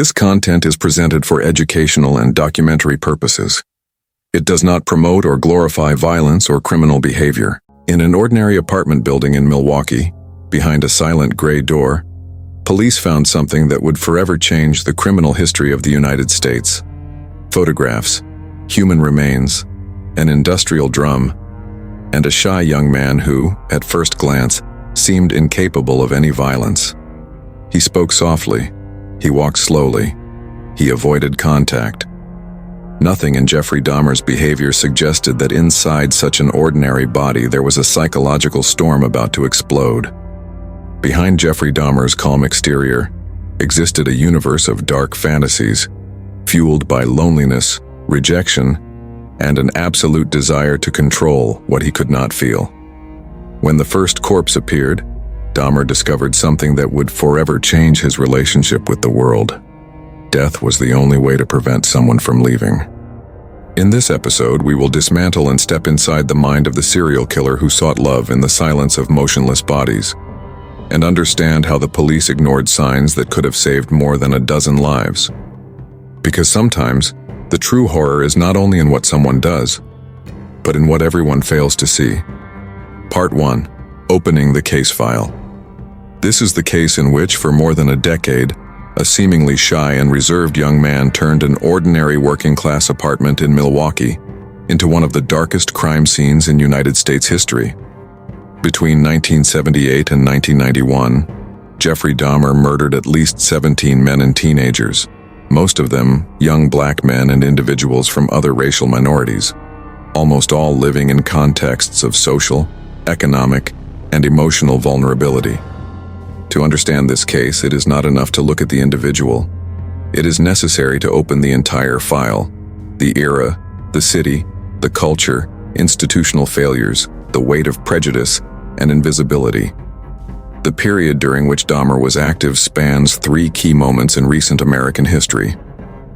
This content is presented for educational and documentary purposes. It does not promote or glorify violence or criminal behavior. In an ordinary apartment building in Milwaukee, behind a silent gray door, police found something that would forever change the criminal history of the United States. Photographs, human remains, an industrial drum, and a shy young man who, at first glance, seemed incapable of any violence. He spoke softly. He walked slowly. He avoided contact. Nothing in Jeffrey Dahmer's behavior suggested that inside such an ordinary body there was a psychological storm about to explode. Behind Jeffrey Dahmer's calm exterior existed a universe of dark fantasies, fueled by loneliness, rejection, and an absolute desire to control what he could not feel. When the first corpse appeared, Dahmer discovered something that would forever change his relationship with the world. Death was the only way to prevent someone from leaving. In this episode, we will dismantle and step inside the mind of the serial killer who sought love in the silence of motionless bodies, and understand how the police ignored signs that could have saved more than a dozen lives. Because sometimes, the true horror is not only in what someone does, but in what everyone fails to see. Part 1. Opening the case file. This is the case in which, for more than a decade, a seemingly shy and reserved young man turned an ordinary working-class apartment in Milwaukee into one of the darkest crime scenes in United States history. Between 1978 and 1991, Jeffrey Dahmer murdered at least 17 men and teenagers, most of them young black men and individuals from other racial minorities, almost all living in contexts of social, economic, and emotional vulnerability. To understand this case, it is not enough to look at the individual. It is necessary to open the entire file: the era, the city, the culture, institutional failures, the weight of prejudice, and invisibility. The period during which Dahmer was active spans three key moments in recent American history: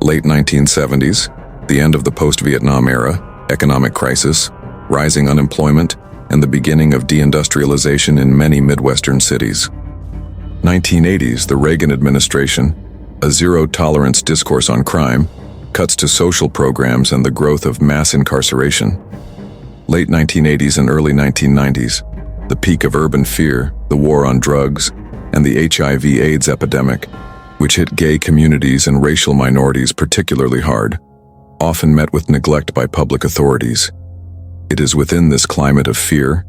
late 1970s, the end of the post-Vietnam era, economic crisis, rising unemployment, and the beginning of deindustrialization in many Midwestern cities. 1980s, the Reagan administration, a zero-tolerance discourse on crime, cuts to social programs and the growth of mass incarceration. Late 1980s and early 1990s, the peak of urban fear, the war on drugs, and the HIV/AIDS epidemic, which hit gay communities and racial minorities particularly hard, often met with neglect by public authorities. It is within this climate of fear,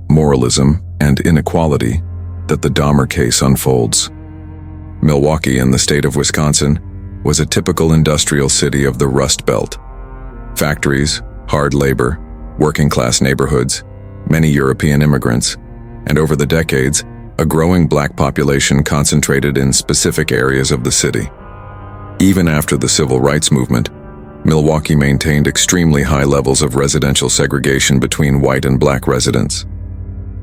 moralism, and inequality that the Dahmer case unfolds. Milwaukee, in the state of Wisconsin, was a typical industrial city of the Rust Belt. Factories, hard labor, working-class neighborhoods, many European immigrants, and over the decades, a growing black population concentrated in specific areas of the city. Even after the civil rights movement, Milwaukee maintained extremely high levels of residential segregation between white and black residents.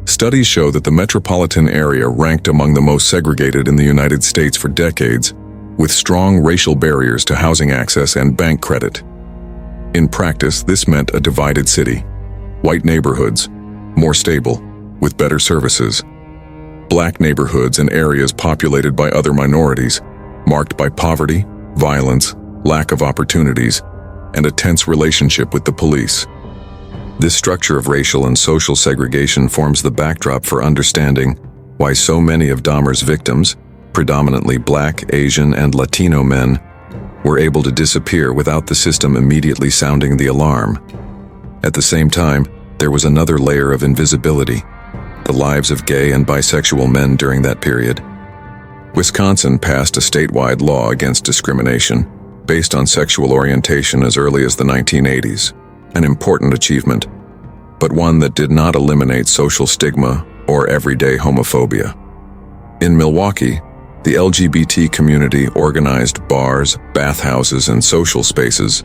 Studies show that the metropolitan area ranked among the most segregated in the United States for decades, with strong racial barriers to housing access and bank credit. In practice, this meant a divided city: white neighborhoods, more stable, with better services; black neighborhoods and areas populated by other minorities, marked by poverty, violence, lack of opportunities, and a tense relationship with the police. This structure of racial and social segregation forms the backdrop for understanding why so many of Dahmer's victims, predominantly black, Asian, and Latino men, were able to disappear without the system immediately sounding the alarm. At the same time, there was another layer of invisibility: the lives of gay and bisexual men during that period. Wisconsin passed a statewide law against discrimination based on sexual orientation as early as the 1980s, an important achievement, but one that did not eliminate social stigma or everyday homophobia. In Milwaukee, the LGBT community organized bars, bathhouses, and social spaces,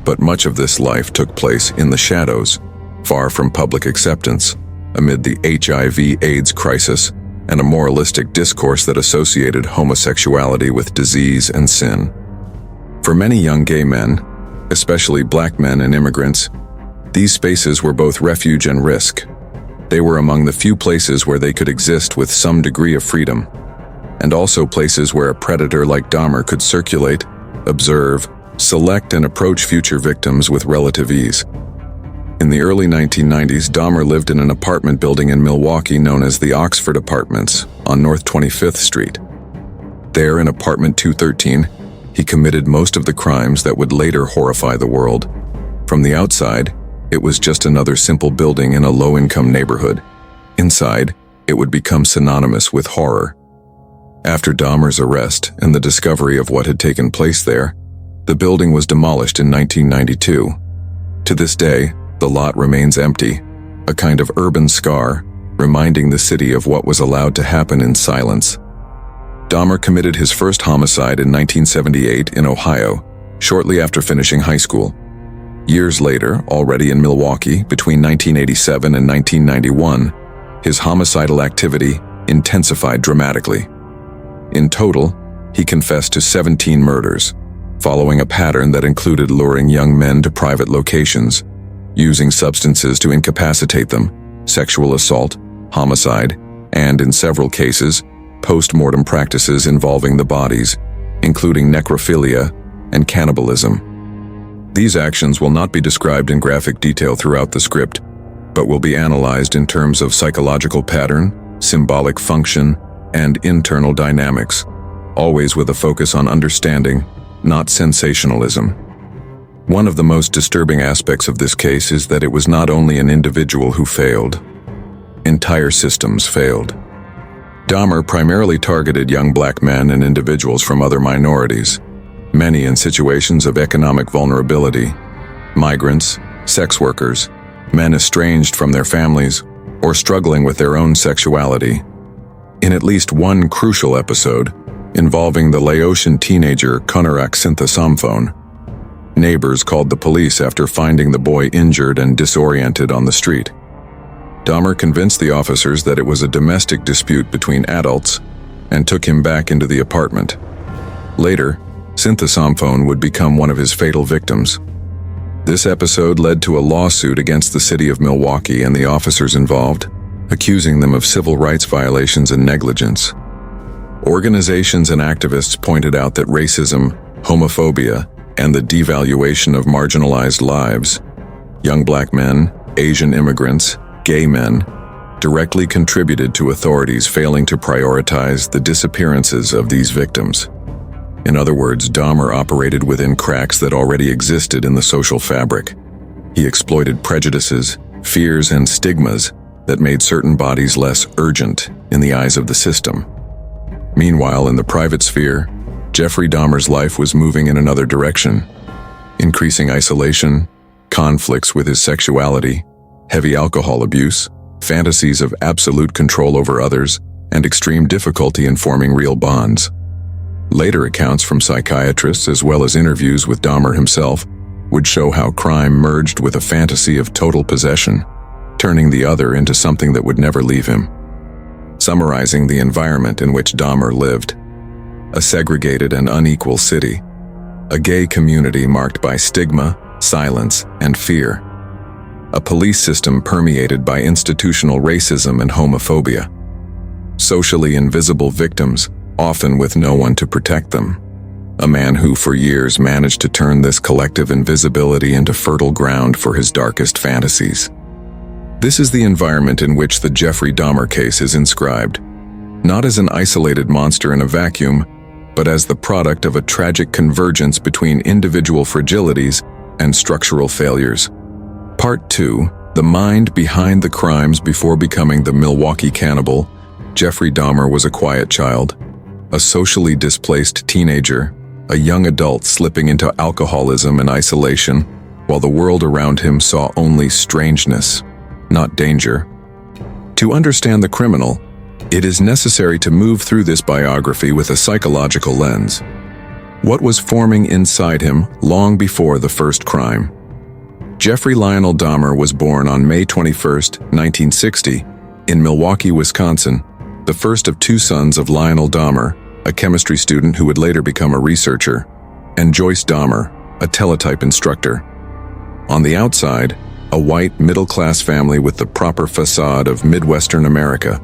but much of this life took place in the shadows, far from public acceptance, amid the HIV/AIDS crisis and a moralistic discourse that associated homosexuality with disease and sin. For many young gay men, especially black men and immigrants, these spaces were both refuge and risk. They were among the few places where they could exist with some degree of freedom. and also places where a predator like Dahmer could circulate, observe, select, and approach future victims with relative ease. In the early 1990s, Dahmer lived in an apartment building in Milwaukee known as the Oxford Apartments on North 25th Street. There, in apartment 213, he committed most of the crimes that would later horrify the world. From the outside, it was just another simple building in a low-income neighborhood. Inside, it would become synonymous with horror. After Dahmer's arrest and the discovery of what had taken place there, the building was demolished in 1992. To this day, the lot remains empty, a kind of urban scar, reminding the city of what was allowed to happen in silence. Dahmer committed his first homicide in 1978 in Ohio, shortly after finishing high school. Years later, already in Milwaukee, between 1987 and 1991, his homicidal activity intensified dramatically. In total, he confessed to 17 murders, following a pattern that included luring young men to private locations, using substances to incapacitate them, sexual assault, homicide, and, in several cases, post-mortem practices involving the bodies, including necrophilia and cannibalism. These actions will not be described in graphic detail throughout the script, but will be analyzed in terms of psychological pattern, symbolic function, and internal dynamics, always with a focus on understanding, not sensationalism. One of the most disturbing aspects of this case is that it was not only an individual who failed. Entire systems failed. Dahmer primarily targeted young black men and individuals from other minorities, many in situations of economic vulnerability, migrants, sex workers, men estranged from their families, or struggling with their own sexuality. In at least one crucial episode, involving the Laotian teenager Kunarak Sinthasamphone, neighbors called the police after finding the boy injured and disoriented on the street. Dahmer convinced the officers that it was a domestic dispute between adults and took him back into the apartment. Later, Sinthasamphone would become one of his fatal victims. This episode led to a lawsuit against the city of Milwaukee and the officers involved, accusing them of civil rights violations and negligence. Organizations and activists pointed out that racism, homophobia, and the devaluation of marginalized lives, young black men, Asian immigrants, gay men, directly contributed to authorities failing to prioritize the disappearances of these victims. In other words, Dahmer operated within cracks that already existed in the social fabric. He exploited prejudices, fears, and stigmas that made certain bodies less urgent in the eyes of the system. Meanwhile, in the private sphere, Jeffrey Dahmer's life was moving in another direction. Increasing isolation, conflicts with his sexuality, heavy alcohol abuse, fantasies of absolute control over others, and extreme difficulty in forming real bonds. Later accounts from psychiatrists, as well as interviews with Dahmer himself, would show how crime merged with a fantasy of total possession, turning the other into something that would never leave him. Summarizing the environment in which Dahmer lived: a segregated and unequal city, a gay community marked by stigma, silence, and fear, a police system permeated by institutional racism and homophobia, socially invisible victims, often with no one to protect them, a man who for years managed to turn this collective invisibility into fertile ground for his darkest fantasies. This is the environment in which the Jeffrey Dahmer case is inscribed, not as an isolated monster in a vacuum, but as the product of a tragic convergence between individual fragilities and structural failures. Part 2, The Mind Behind the Crimes Before Becoming the Milwaukee Cannibal. Jeffrey Dahmer was a quiet child, a socially displaced teenager, a young adult slipping into alcoholism and isolation, while the world around him saw only strangeness, not danger. To understand the criminal, it is necessary to move through this biography with a psychological lens. What was forming inside him long before the first crime? Jeffrey Lionel Dahmer was born on May 21, 1960, in Milwaukee, Wisconsin, the first of two sons of Lionel Dahmer, a chemistry student who would later become a researcher, and Joyce Dahmer, a teletype instructor. On the outside, a white, middle-class family with the proper facade of Midwestern America.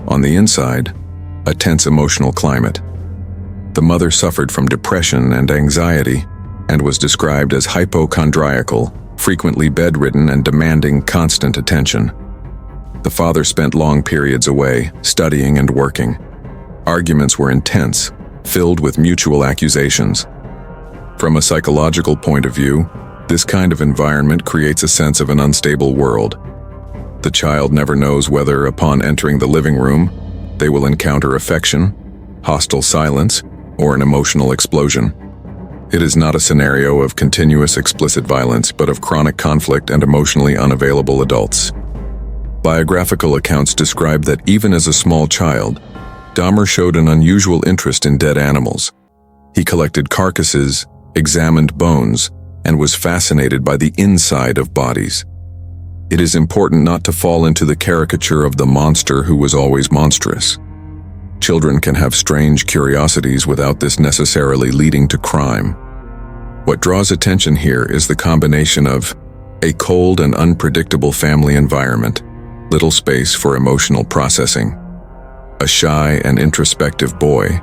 On the inside, a tense emotional climate. The mother suffered from depression and anxiety and was described as hypochondriacal, frequently bedridden and demanding constant attention. The father spent long periods away, studying and working. Arguments were intense, filled with mutual accusations. From a psychological point of view, this kind of environment creates a sense of an unstable world. The child never knows whether, upon entering the living room, they will encounter affection, hostile silence, or an emotional explosion. It is not a scenario of continuous explicit violence, but of chronic conflict and emotionally unavailable adults. Biographical accounts describe that even as a small child, Dahmer showed an unusual interest in dead animals. He collected carcasses, examined bones, and was fascinated by the inside of bodies. It is important not to fall into the caricature of the monster who was always monstrous. Children can have strange curiosities without this necessarily leading to crime. What draws attention here is the combination of a cold and unpredictable family environment, little space for emotional processing, a shy and introspective boy,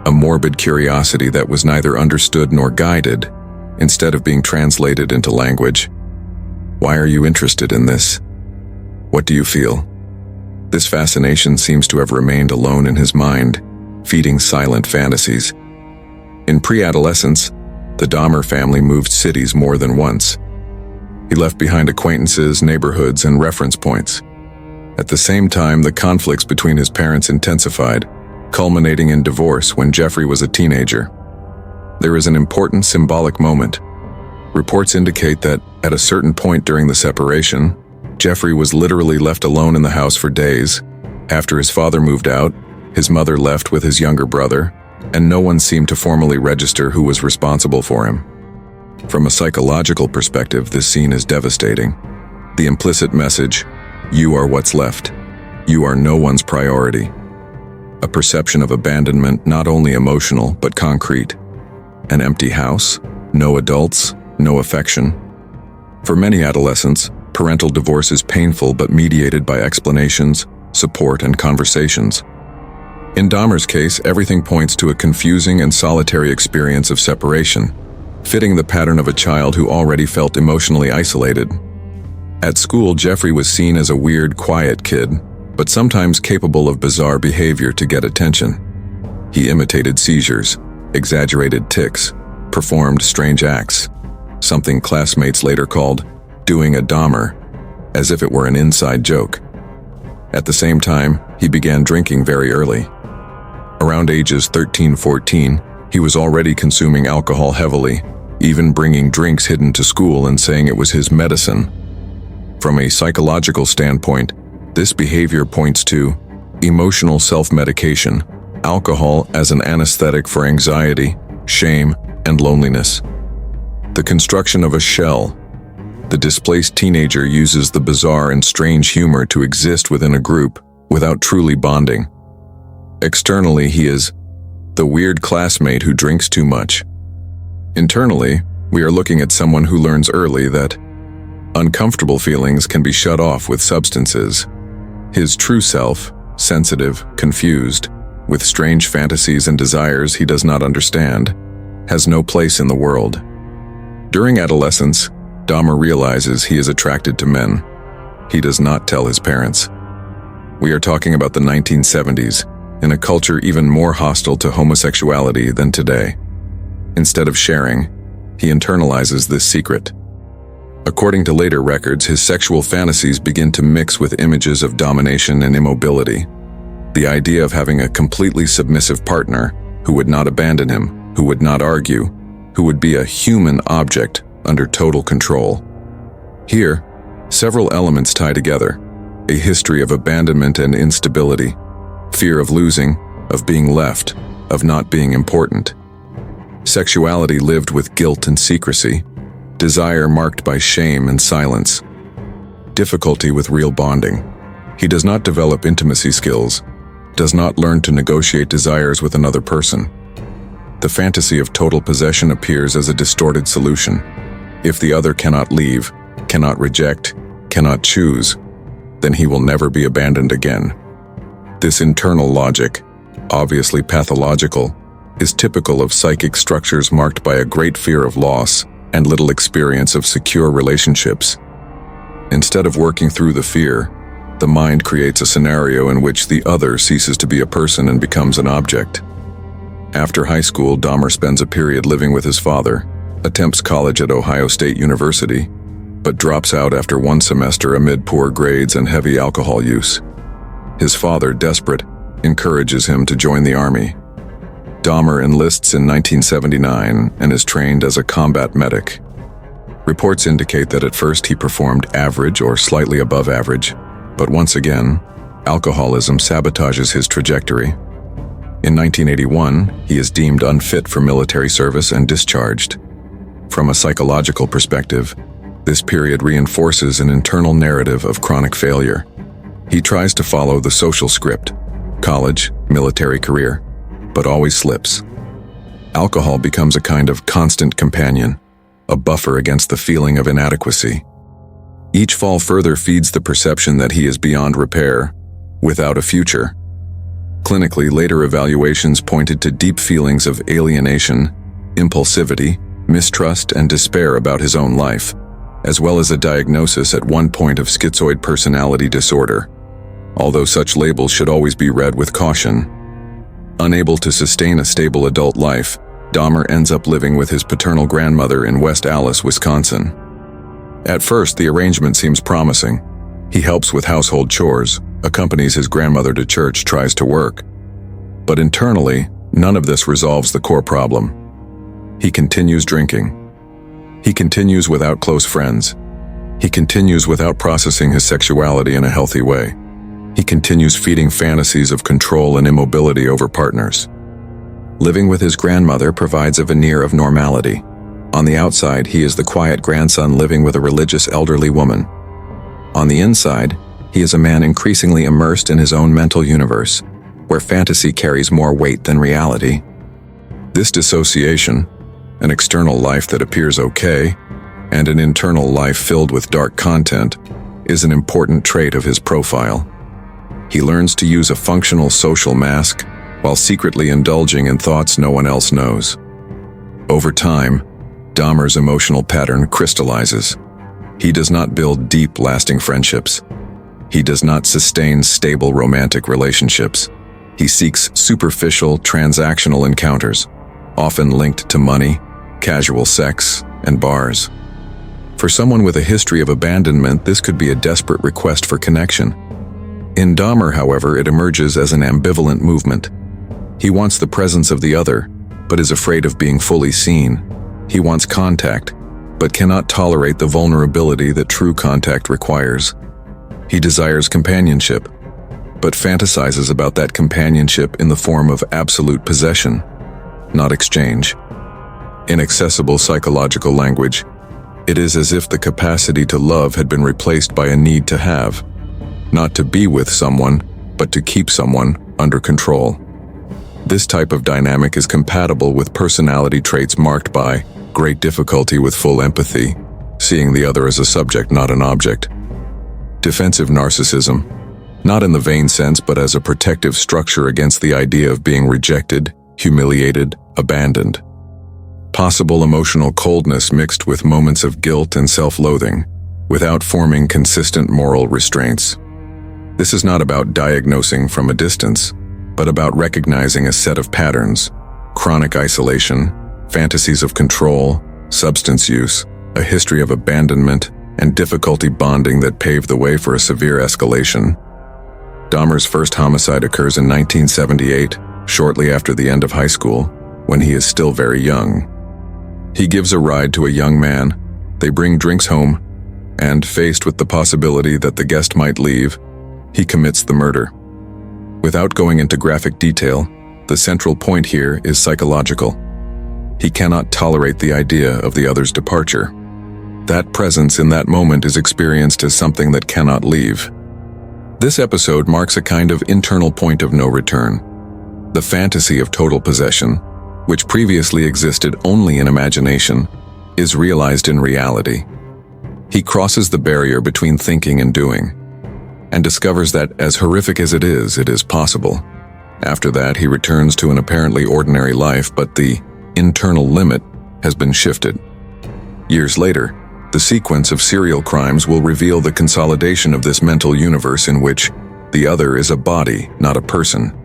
a morbid curiosity that was neither understood nor guided, instead of being translated into language. Why are you interested in this? What do you feel? This fascination seems to have remained alone in his mind, feeding silent fantasies. In pre-adolescence, the Dahmer family moved cities more than once. He left behind acquaintances, neighborhoods, and reference points. At the same time, the conflicts between his parents intensified, culminating in divorce when Jeffrey was a teenager. There is an important symbolic moment. Reports indicate that, at a certain point during the separation, Jeffrey was literally left alone in the house for days. After his father moved out, his mother left with his younger brother, and no one seemed to formally register who was responsible for him. From a psychological perspective, this scene is devastating. The implicit message, "You are what's left. You are no one's priority." A perception of abandonment, not only emotional but concrete. An empty house, no adults, no affection. For many adolescents, parental divorce is painful but mediated by explanations, support, and conversations. In Dahmer's case, everything points to a confusing and solitary experience of separation, fitting the pattern of a child who already felt emotionally isolated. At school, Jeffrey was seen as a weird, quiet kid, but sometimes capable of bizarre behavior to get attention. He imitated seizures, exaggerated tics, performed strange acts, something classmates later called doing a Dahmer, as if it were an inside joke. At the same time, he began drinking very early. Around ages 13-14, he was already consuming alcohol heavily, even bringing drinks hidden to school and saying it was his medicine. From a psychological standpoint, this behavior points to emotional self-medication, alcohol as an anesthetic for anxiety, shame, and loneliness. The construction of a shell. The displaced teenager uses the bizarre and strange humor to exist within a group without truly bonding. Externally, he is the weird classmate who drinks too much. Internally, we are looking at someone who learns early that uncomfortable feelings can be shut off with substances. His true self, sensitive, confused, with strange fantasies and desires he does not understand, has no place in the world. During adolescence, Dahmer realizes he is attracted to men. He does not tell his parents. We are talking about the 1970s, in a culture even more hostile to homosexuality than today. Instead of sharing, he internalizes this secret. According to later records, his sexual fantasies begin to mix with images of domination and immobility. The idea of having a completely submissive partner who would not abandon him, who would not argue, who would be a human object under total control. Here, several elements tie together: a history of abandonment and instability, fear of losing, of being left, of not being important. Sexuality lived with guilt and secrecy, desire marked by shame and silence. Difficulty with real bonding. He does not develop intimacy skills, does not learn to negotiate desires with another person. The fantasy of total possession appears as a distorted solution. If the other cannot leave, cannot reject, cannot choose, then he will never be abandoned again. This internal logic, obviously pathological, is typical of psychic structures marked by a great fear of loss and little experience of secure relationships. Instead of working through the fear, the mind creates a scenario in which the other ceases to be a person and becomes an object. After high school, Dahmer spends a period living with his father, attempts college at Ohio State University, but drops out after one semester amid poor grades and heavy alcohol use. His father, desperate, encourages him to join the army. Dahmer enlists in 1979 and is trained as a combat medic. Reports indicate that at first he performed average or slightly above average, but once again, alcoholism sabotages his trajectory. In 1981, he is deemed unfit for military service and discharged. From a psychological perspective, this period reinforces an internal narrative of chronic failure. He tries to follow the social script: college, military career, but always slips. Alcohol becomes a kind of constant companion, a buffer against the feeling of inadequacy. Each fall further feeds the perception that he is beyond repair, without a future. Clinically, later evaluations pointed to deep feelings of alienation, impulsivity, mistrust, and despair about his own life, as well as a diagnosis at one point of schizoid personality disorder, although such labels should always be read with caution. Unable to sustain a stable adult life, Dahmer ends up living with his paternal grandmother in West Allis, Wisconsin. At first, the arrangement seems promising. He helps with household chores, accompanies his grandmother to church, tries to work. But internally, none of this resolves the core problem. He continues drinking. He continues without close friends. He continues without processing his sexuality in a healthy way. He continues feeding fantasies of control and immobility over partners. Living with his grandmother provides a veneer of normality. On the outside, he is the quiet grandson living with a religious elderly woman. On the inside, he is a man increasingly immersed in his own mental universe, where fantasy carries more weight than reality. This dissociation, an external life that appears okay, and an internal life filled with dark content, is an important trait of his profile. He learns to use a functional social mask while secretly indulging in thoughts no one else knows. Over time, Dahmer's emotional pattern crystallizes. He does not build deep, lasting friendships. He does not sustain stable romantic relationships. He seeks superficial, transactional encounters, often linked to money, casual sex, and bars. For someone with a history of abandonment, this could be a desperate request for connection. In Dahmer, however, it emerges as an ambivalent movement. He wants the presence of the other, but is afraid of being fully seen. He wants contact, but cannot tolerate the vulnerability that true contact requires. He desires companionship, but fantasizes about that companionship in the form of absolute possession, not exchange. In accessible psychological language, it is as if the capacity to love had been replaced by a need to have, not to be with someone, but to keep someone under control. This type of dynamic is compatible with personality traits marked by great difficulty with full empathy, seeing the other as a subject, not an object. Defensive narcissism, not in the vain sense, but as a protective structure against the idea of being rejected, humiliated, abandoned. Possible emotional coldness mixed with moments of guilt and self-loathing, without forming consistent moral restraints. This is not about diagnosing from a distance, but about recognizing a set of patterns: chronic isolation, fantasies of control, substance use, a history of abandonment, and difficulty bonding that paved the way for a severe escalation. Dahmer's first homicide occurs in 1978, shortly after the end of high school, when he is still very young. He gives a ride to a young man, they bring drinks home, and faced with the possibility that the guest might leave, he commits the murder. Without going into graphic detail, the central point here is psychological. He cannot tolerate the idea of the other's departure. That presence in that moment is experienced as something that cannot leave. This episode marks a kind of internal point of no return. The fantasy of total possession, which previously existed only in imagination, is realized in reality. He crosses the barrier between thinking and doing, and discovers that, as horrific as it is possible. After that, he returns to an apparently ordinary life, but the internal limit has been shifted. Years later, the sequence of serial crimes will reveal the consolidation of this mental universe in which the other is a body, not a person.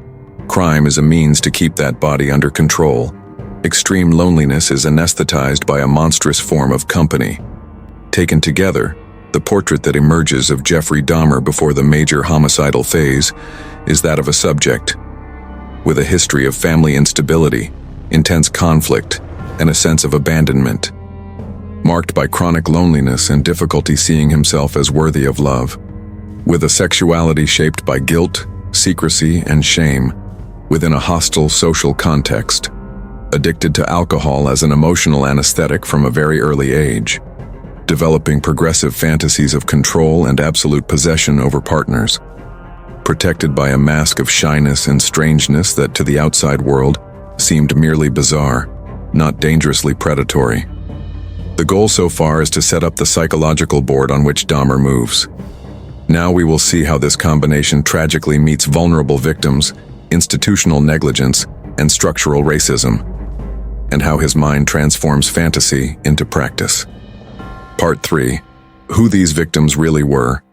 Crime is a means to keep that body under control. Extreme loneliness is anesthetized by a monstrous form of company. Taken together, the portrait that emerges of Jeffrey Dahmer before the major homicidal phase is that of a subject with a history of family instability, intense conflict, and a sense of abandonment, marked by chronic loneliness and difficulty seeing himself as worthy of love, with a sexuality shaped by guilt, secrecy, and shame within a hostile social context, addicted to alcohol as an emotional anesthetic from a very early age, developing progressive fantasies of control and absolute possession over partners, protected by a mask of shyness and strangeness that to the outside world seemed merely bizarre, not dangerously predatory. The goal so far is to set up the psychological board on which Dahmer moves. Now we will see how this combination tragically meets vulnerable victims, institutional negligence, and structural racism, and how his mind transforms fantasy into practice. Part 3. Who these victims really were.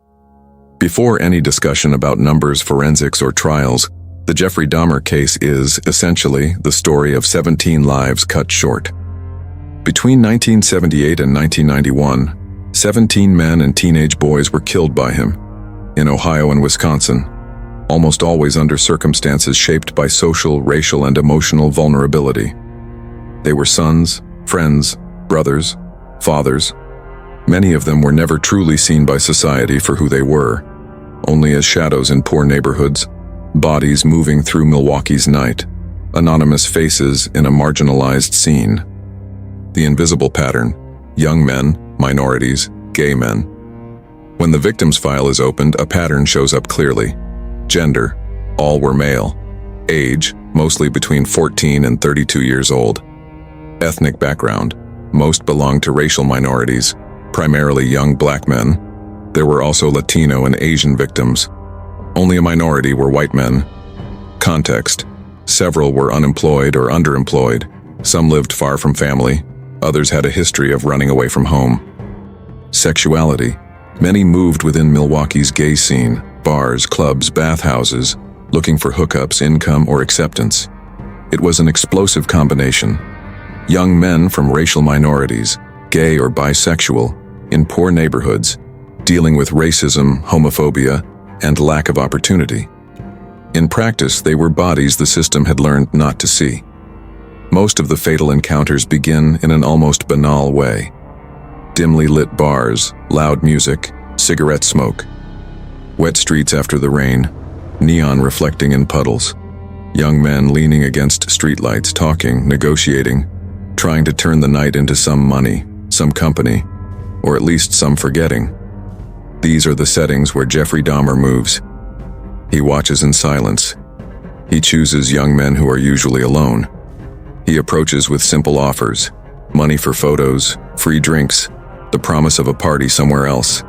Before any discussion about numbers, forensics, or trials, the Jeffrey Dahmer case is, essentially, the story of 17 lives cut short. Between 1978 and 1991, 17 men and teenage boys were killed by him, in Ohio and Wisconsin, almost always under circumstances shaped by social, racial, and emotional vulnerability. They were sons, friends, brothers, fathers. Many of them were never truly seen by society for who they were, only as shadows in poor neighborhoods, bodies moving through Milwaukee's night, anonymous faces in a marginalized scene. The invisible pattern: young men, minorities, gay men. When the victim's file is opened, a pattern shows up clearly. Gender: all were male. Age: mostly between 14 and 32 years old. Ethnic background: most belonged to racial minorities, primarily young black men. There were also Latino and Asian victims. Only a minority were white men. Context: several were unemployed or underemployed. Some lived far from family. Others had a history of running away from home. Sexuality: many moved within Milwaukee's gay scene, bars, clubs, bathhouses, looking for hookups, income, or acceptance. It was an explosive combination. Young men from racial minorities, gay or bisexual, in poor neighborhoods, dealing with racism, homophobia, and lack of opportunity. In practice, they were bodies the system had learned not to see. Most of the fatal encounters begin in an almost banal way. Dimly lit bars, loud music, cigarette smoke. Wet streets after the rain, neon reflecting in puddles. Young men leaning against streetlights, talking, negotiating, trying to turn the night into some money, some company, or at least some forgetting. These are the settings where Jeffrey Dahmer moves. He watches in silence. He chooses young men who are usually alone. He approaches with simple offers: money for photos, free drinks, the promise of a party somewhere else.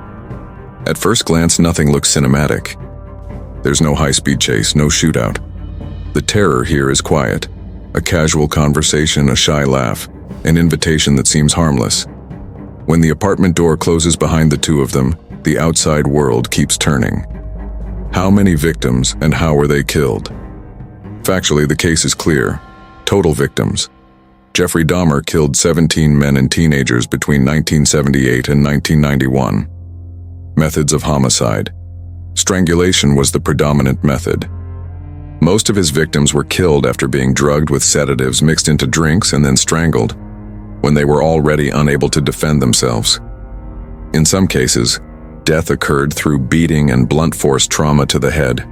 At first glance, nothing looks cinematic. There's no high-speed chase, no shootout. The terror here is quiet. A casual conversation, a shy laugh, an invitation that seems harmless. When the apartment door closes behind the two of them, the outside world keeps turning. How many victims and how were they killed? Factually, the case is clear. Total victims. Jeffrey Dahmer killed 17 men and teenagers between 1978 and 1991. Methods of homicide. Strangulation was the predominant method. Most of his victims were killed after being drugged with sedatives mixed into drinks and then strangled, when they were already unable to defend themselves. In some cases, death occurred through beating and blunt force trauma to the head,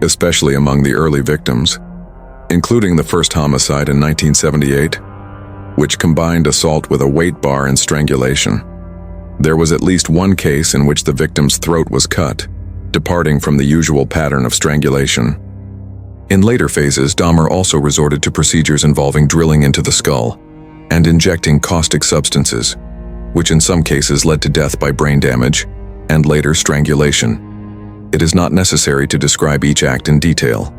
especially among the early victims, including the first homicide in 1978, which combined assault with a weight bar and strangulation. There was at least one case in which the victim's throat was cut, departing from the usual pattern of strangulation. In later phases, Dahmer also resorted to procedures involving drilling into the skull and injecting caustic substances, which in some cases led to death by brain damage and later strangulation. It is not necessary to describe each act in detail.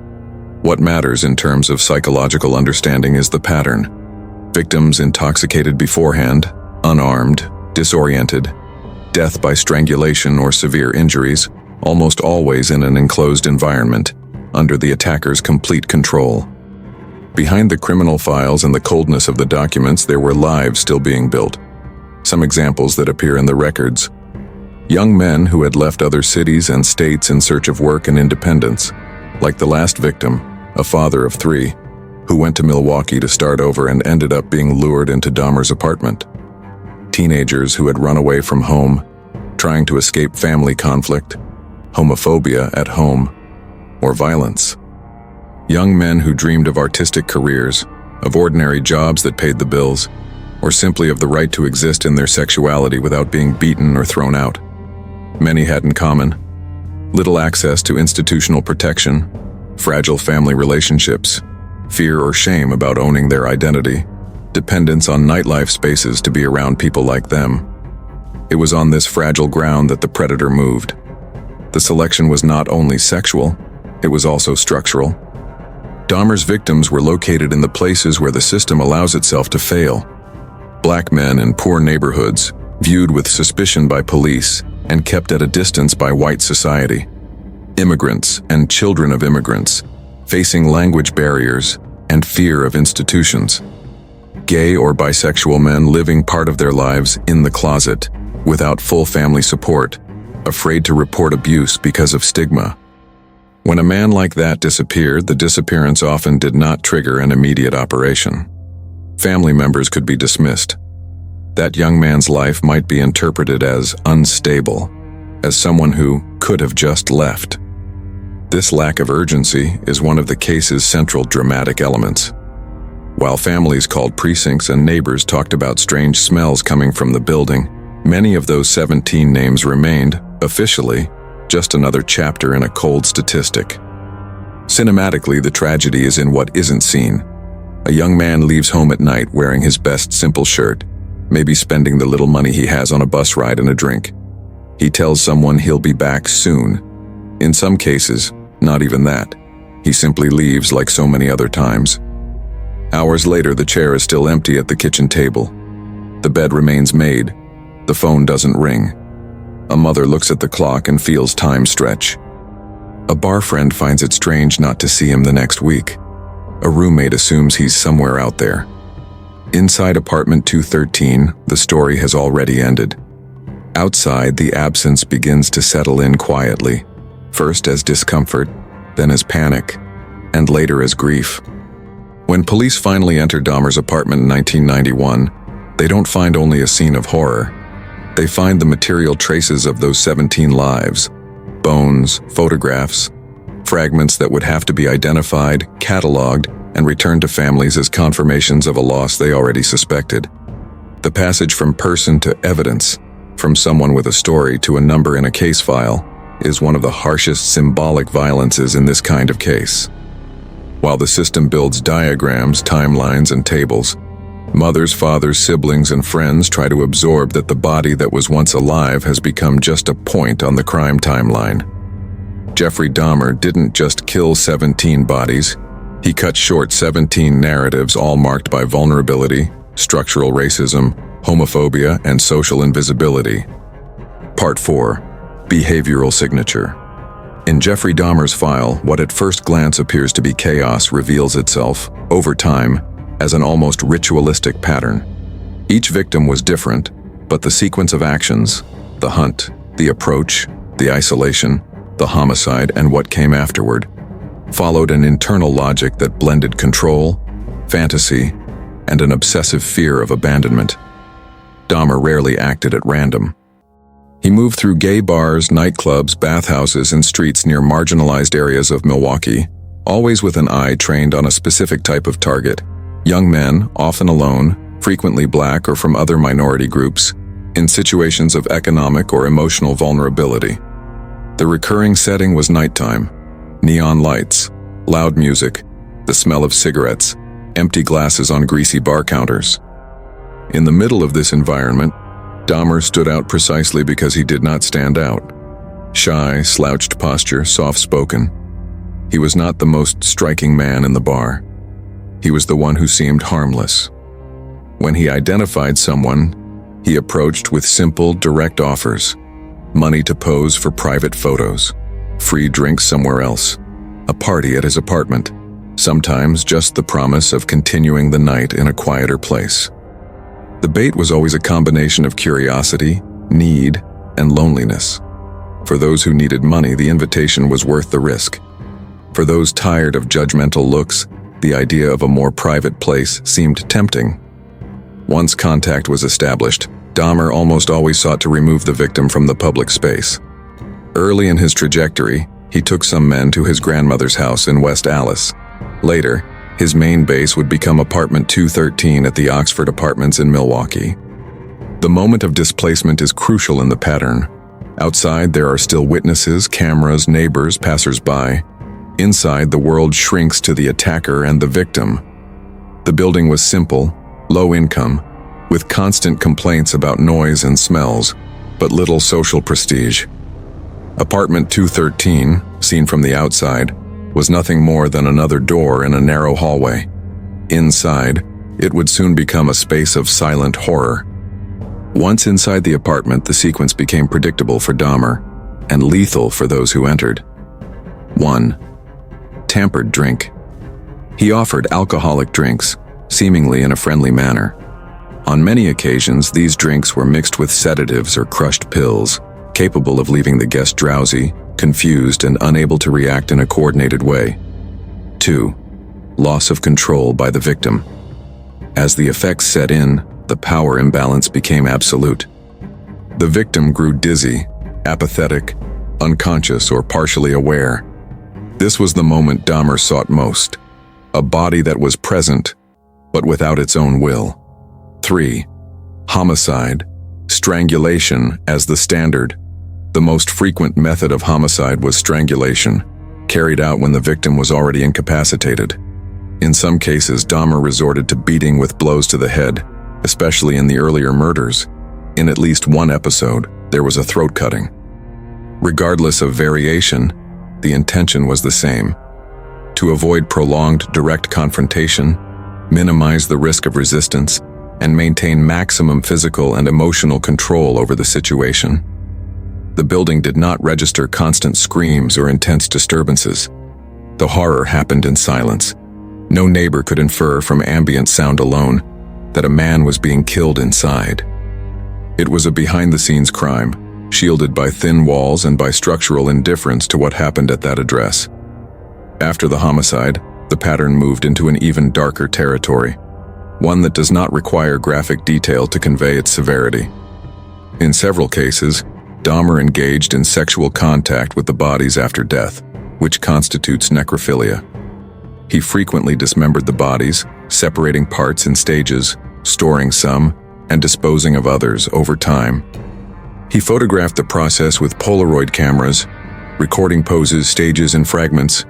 What matters in terms of psychological understanding is the pattern. Victims intoxicated beforehand, unarmed, disoriented, death by strangulation or severe injuries, almost always in an enclosed environment, under the attacker's complete control. Behind the criminal files and the coldness of the documents, there were lives still being built. Some examples that appear in the records. Young men who had left other cities and states in search of work and independence, like the last victim, a father of 3, who went to Milwaukee to start over and ended up being lured into Dahmer's apartment. Teenagers who had run away from home, trying to escape family conflict, homophobia at home, or violence. Young men who dreamed of artistic careers, of ordinary jobs that paid the bills, or simply of the right to exist in their sexuality without being beaten or thrown out. Many had in common little access to institutional protection, fragile family relationships, fear or shame about owning their identity, dependence on nightlife spaces to be around people like them. It was on this fragile ground that the predator moved. The selection was not only sexual, it was also structural. Dahmer's victims were located in the places where the system allows itself to fail. Black men in poor neighborhoods, viewed with suspicion by police and kept at a distance by white society. Immigrants and children of immigrants, facing language barriers and fear of institutions. Gay or bisexual men living part of their lives in the closet, without full family support, afraid to report abuse because of stigma. When a man like that disappeared, the disappearance often did not trigger an immediate operation. Family members could be dismissed. That young man's life might be interpreted as unstable, as someone who could have just left. This lack of urgency is one of the case's central dramatic elements. While families called precincts and neighbors talked about strange smells coming from the building, many of those 17 names remained, officially, just another chapter in a cold statistic. Cinematically, the tragedy is in what isn't seen. A young man leaves home at night wearing his best simple shirt, maybe spending the little money he has on a bus ride and a drink. He tells someone he'll be back soon. In some cases, not even that. He simply leaves like so many other times. Hours later, the chair is still empty at the kitchen table. The bed remains made. The phone doesn't ring. A mother looks at the clock and feels time stretch. A bar friend finds it strange not to see him the next week. A roommate assumes he's somewhere out there. Inside apartment 213, the story has already ended. Outside, the absence begins to settle in quietly, first as discomfort, then as panic, and later as grief. When police finally enter Dahmer's apartment in 1991, they don't find only a scene of horror. They find the material traces of those 17 lives, bones, photographs, fragments that would have to be identified, cataloged, and returned to families as confirmations of a loss they already suspected. The passage from person to evidence, from someone with a story to a number in a case file, is one of the harshest symbolic violences in this kind of case. While the system builds diagrams, timelines, and tables, mothers, fathers, siblings, and friends try to absorb that the body that was once alive has become just a point on the crime timeline. Jeffrey Dahmer didn't just kill 17 bodies, he cut short 17 narratives all marked by vulnerability, structural racism, homophobia, and social invisibility. Part 4. Behavioral Signature. In Jeffrey Dahmer's file, what at first glance appears to be chaos reveals itself, over time, as an almost ritualistic pattern. Each victim was different, but the sequence of actions, the hunt, the approach, the isolation, the homicide, and what came afterward, followed an internal logic that blended control, fantasy, and an obsessive fear of abandonment. Dahmer rarely acted at random. He moved through gay bars, nightclubs, bathhouses, and streets near marginalized areas of Milwaukee, always with an eye trained on a specific type of target. Young men, often alone, frequently black or from other minority groups, in situations of economic or emotional vulnerability. The recurring setting was nighttime. Neon lights, loud music, the smell of cigarettes, empty glasses on greasy bar counters. In the middle of this environment, Dahmer stood out precisely because he did not stand out. Shy, slouched posture, soft-spoken. He was not the most striking man in the bar. He was the one who seemed harmless. When he identified someone, he approached with simple, direct offers: money to pose for private photos, free drinks somewhere else, a party at his apartment, sometimes just the promise of continuing the night in a quieter place. The bait was always a combination of curiosity, need, and loneliness. For those who needed money, the invitation was worth the risk. For those tired of judgmental looks, the idea of a more private place seemed tempting. Once contact was established, Dahmer almost always sought to remove the victim from the public space. Early in his trajectory, he took some men to his grandmother's house in West Allis. Later, his main base would become apartment 213 at the Oxford Apartments in Milwaukee. The moment of displacement is crucial in the pattern. Outside, there are still witnesses, cameras, neighbors, passers-by. Inside, the world shrinks to the attacker and the victim. The building was simple, low income, with constant complaints about noise and smells, but little social prestige. Apartment 213, seen from the outside, was nothing more than another door in a narrow hallway. Inside, it would soon become a space of silent horror. Once inside the apartment, the sequence became predictable for Dahmer and lethal for those who entered. 1. Tampered drink. He offered alcoholic drinks, seemingly in a friendly manner. On many occasions, these drinks were mixed with sedatives or crushed pills, capable of leaving the guest drowsy, confused, and unable to react in a coordinated way. 2. Loss of control by the victim. As the effects set in, the power imbalance became absolute. The victim grew dizzy, apathetic, unconscious, or partially aware. This was the moment Dahmer sought most: a body that was present, but without its own will. 3. Homicide. Strangulation as the standard. The most frequent method of homicide was strangulation, carried out when the victim was already incapacitated. In some cases, Dahmer resorted to beating with blows to the head, especially in the earlier murders. In at least one episode, there was a throat cutting. Regardless of variation, the intention was the same: to avoid prolonged direct confrontation, minimize the risk of resistance, and maintain maximum physical and emotional control over the situation. The building did not register constant screams or intense disturbances. The horror happened in silence. No neighbor could infer from ambient sound alone that a man was being killed inside. It was a behind-the-scenes crime, shielded by thin walls and by structural indifference to what happened at that address. After the homicide, the pattern moved into an even darker territory, one that does not require graphic detail to convey its severity. In several cases, Dahmer engaged in sexual contact with the bodies after death, which constitutes necrophilia. He frequently dismembered the bodies, separating parts in stages, storing some, and disposing of others over time. He photographed the process with Polaroid cameras, recording poses, stages, and fragments,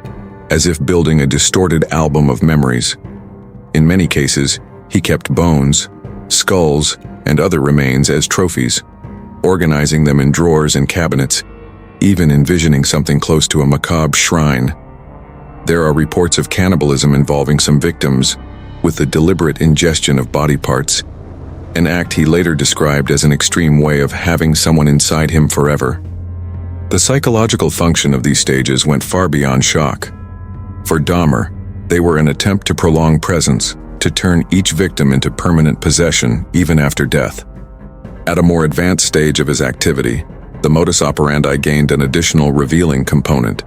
as if building a distorted album of memories. In many cases, he kept bones, skulls, and other remains as trophies, organizing them in drawers and cabinets, even envisioning something close to a macabre shrine. There are reports of cannibalism involving some victims, with the deliberate ingestion of body parts, an act he later described as an extreme way of having someone inside him forever. The psychological function of these stages went far beyond shock. For Dahmer, they were an attempt to prolong presence, to turn each victim into permanent possession even after death. At a more advanced stage of his activity, the modus operandi gained an additional revealing component.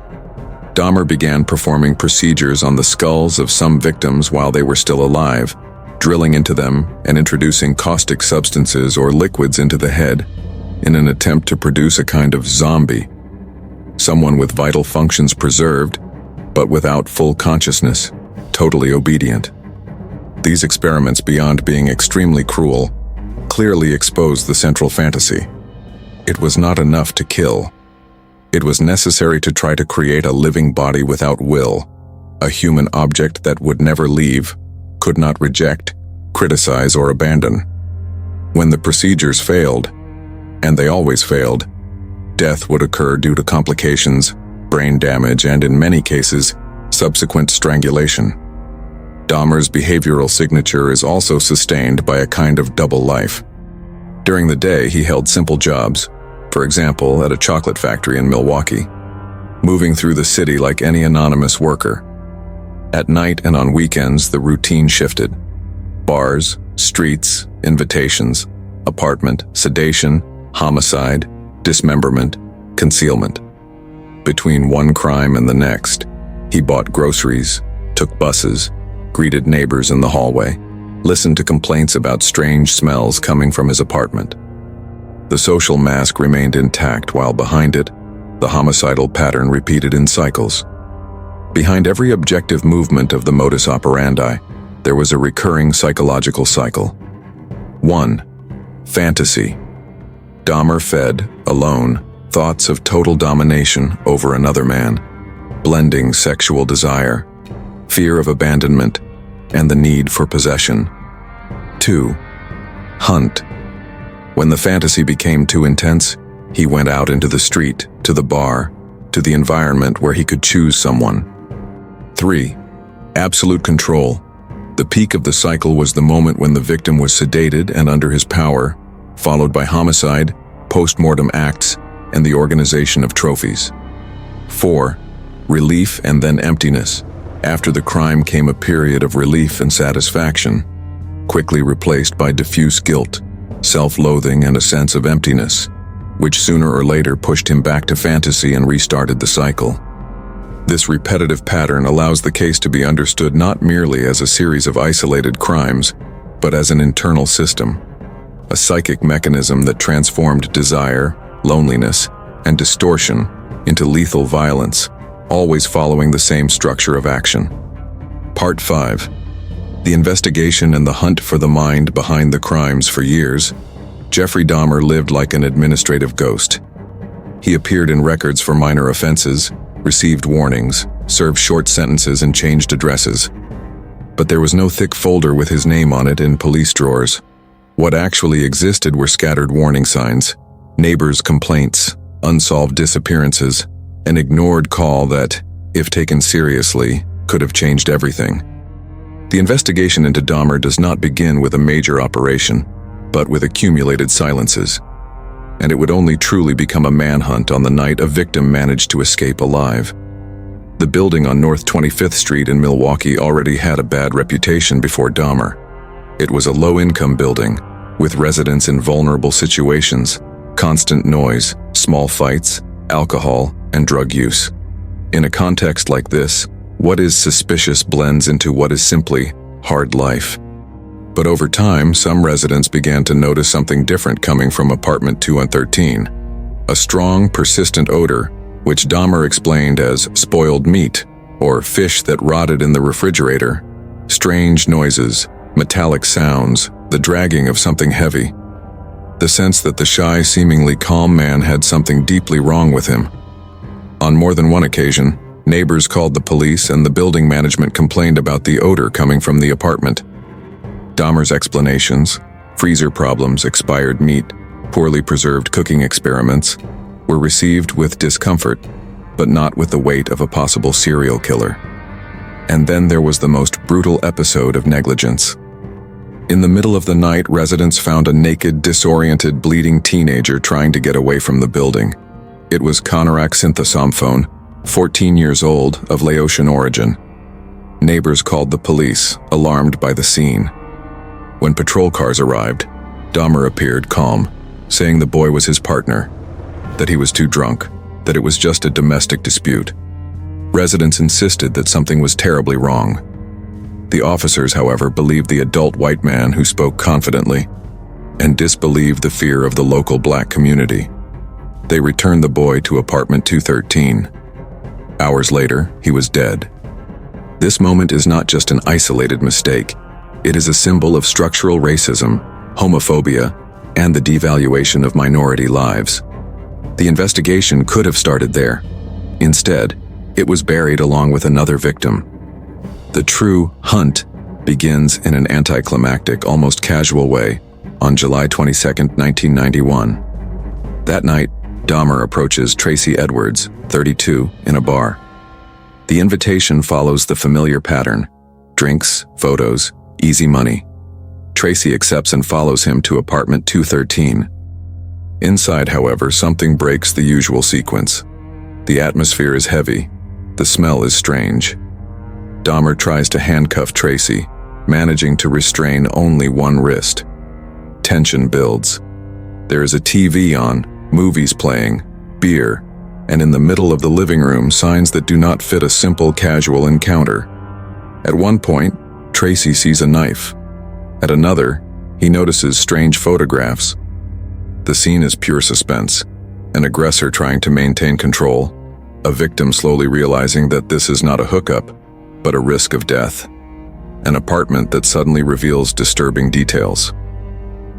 Dahmer began performing procedures on the skulls of some victims while they were still alive, drilling into them and introducing caustic substances or liquids into the head in an attempt to produce a kind of zombie, someone with vital functions preserved, but without full consciousness, totally obedient. These experiments, beyond being extremely cruel, clearly exposed the central fantasy. It was not enough to kill. It was necessary to try to create a living body without will, a human object that would never leave, could not reject, criticize, or abandon. When the procedures failed, and they always failed, death would occur due to complications, brain damage, and in many cases, subsequent strangulation. Dahmer's behavioral signature is also sustained by a kind of double life. During the day, he held simple jobs, for example, at a chocolate factory in Milwaukee, moving through the city like any anonymous worker. At night and on weekends, the routine shifted. Bars, streets, invitations, apartment, sedation, homicide, dismemberment, concealment. Between one crime and the next, he bought groceries, took buses, greeted neighbors in the hallway, listened to complaints about strange smells coming from his apartment. The social mask remained intact, while behind it, the homicidal pattern repeated in cycles. Behind every objective movement of the modus operandi, there was a recurring psychological cycle. 1. Fantasy. Dahmer fed, alone, thoughts of total domination over another man, blending sexual desire, fear of abandonment, and the need for possession. 2. Hunt. When the fantasy became too intense, he went out into the street, to the bar, to the environment where he could choose someone. 3. Absolute control. The peak of the cycle was the moment when the victim was sedated and under his power, followed by homicide, post-mortem acts, and the organization of trophies. 4. Relief and then emptiness. After the crime came a period of relief and satisfaction, quickly replaced by diffuse guilt, self-loathing, and a sense of emptiness, which sooner or later pushed him back to fantasy and restarted the cycle. This repetitive pattern allows the case to be understood not merely as a series of isolated crimes, but as an internal system, a psychic mechanism that transformed desire, loneliness, and distortion into lethal violence, always following the same structure of action. Part 5. The investigation and the hunt for the mind behind the crimes. For years, Jeffrey Dahmer lived like an administrative ghost. He appeared in records for minor offenses, received warnings, served short sentences, and changed addresses. But there was no thick folder with his name on it in police drawers. What actually existed were scattered warning signs, neighbors' complaints, unsolved disappearances, an ignored call that, if taken seriously, could have changed everything. The investigation into Dahmer does not begin with a major operation, but with accumulated silences. And it would only truly become a manhunt on the night a victim managed to escape alive. The building on North 25th Street in Milwaukee already had a bad reputation before Dahmer. It was a low-income building, with residents in vulnerable situations, constant noise, small fights, alcohol, and drug use. In a context like this, what is suspicious blends into what is simply hard life. But over time, some residents began to notice something different coming from apartment 213. A strong, persistent odor, which Dahmer explained as spoiled meat, or fish that rotted in the refrigerator. Strange noises, metallic sounds, the dragging of something heavy. The sense that the shy, seemingly calm man had something deeply wrong with him. On more than one occasion, neighbors called the police and the building management complained about the odor coming from the apartment. Dahmer's explanations, freezer problems, expired meat, poorly preserved cooking experiments, were received with discomfort, but not with the weight of a possible serial killer. And then there was the most brutal episode of negligence. In the middle of the night, residents found a naked, disoriented, bleeding teenager trying to get away from the building. It was Konorak Synthesomphone, 14 years old, of Laotian origin. Neighbors called the police, alarmed by the scene. When patrol cars arrived, Dahmer appeared calm, saying the boy was his partner, that he was too drunk, that it was just a domestic dispute. Residents insisted that something was terribly wrong. The officers, however, believed the adult white man who spoke confidently and disbelieved the fear of the local black community. They returned the boy to apartment 213. Hours later, he was dead. This moment is not just an isolated mistake. It is a symbol of structural racism, homophobia, and the devaluation of minority lives. The investigation could have started there. Instead, it was buried along with another victim. The true hunt begins in an anticlimactic, almost casual way on July 22, 1991. That night, Dahmer approaches Tracy Edwards, 32, in a bar. The invitation follows the familiar pattern: drinks, photos, easy money. Tracy accepts and follows him to apartment 213. Inside, however, something breaks the usual sequence. The atmosphere is heavy. The smell is strange. Dahmer tries to handcuff Tracy, managing to restrain only one wrist. Tension builds. There is a TV on, movies playing, beer, and in the middle of the living room, signs that do not fit a simple casual encounter. At one point, Tracy sees a knife. At another, he notices strange photographs. The scene is pure suspense, an aggressor trying to maintain control, a victim slowly realizing that this is not a hookup, but a risk of death. An apartment that suddenly reveals disturbing details.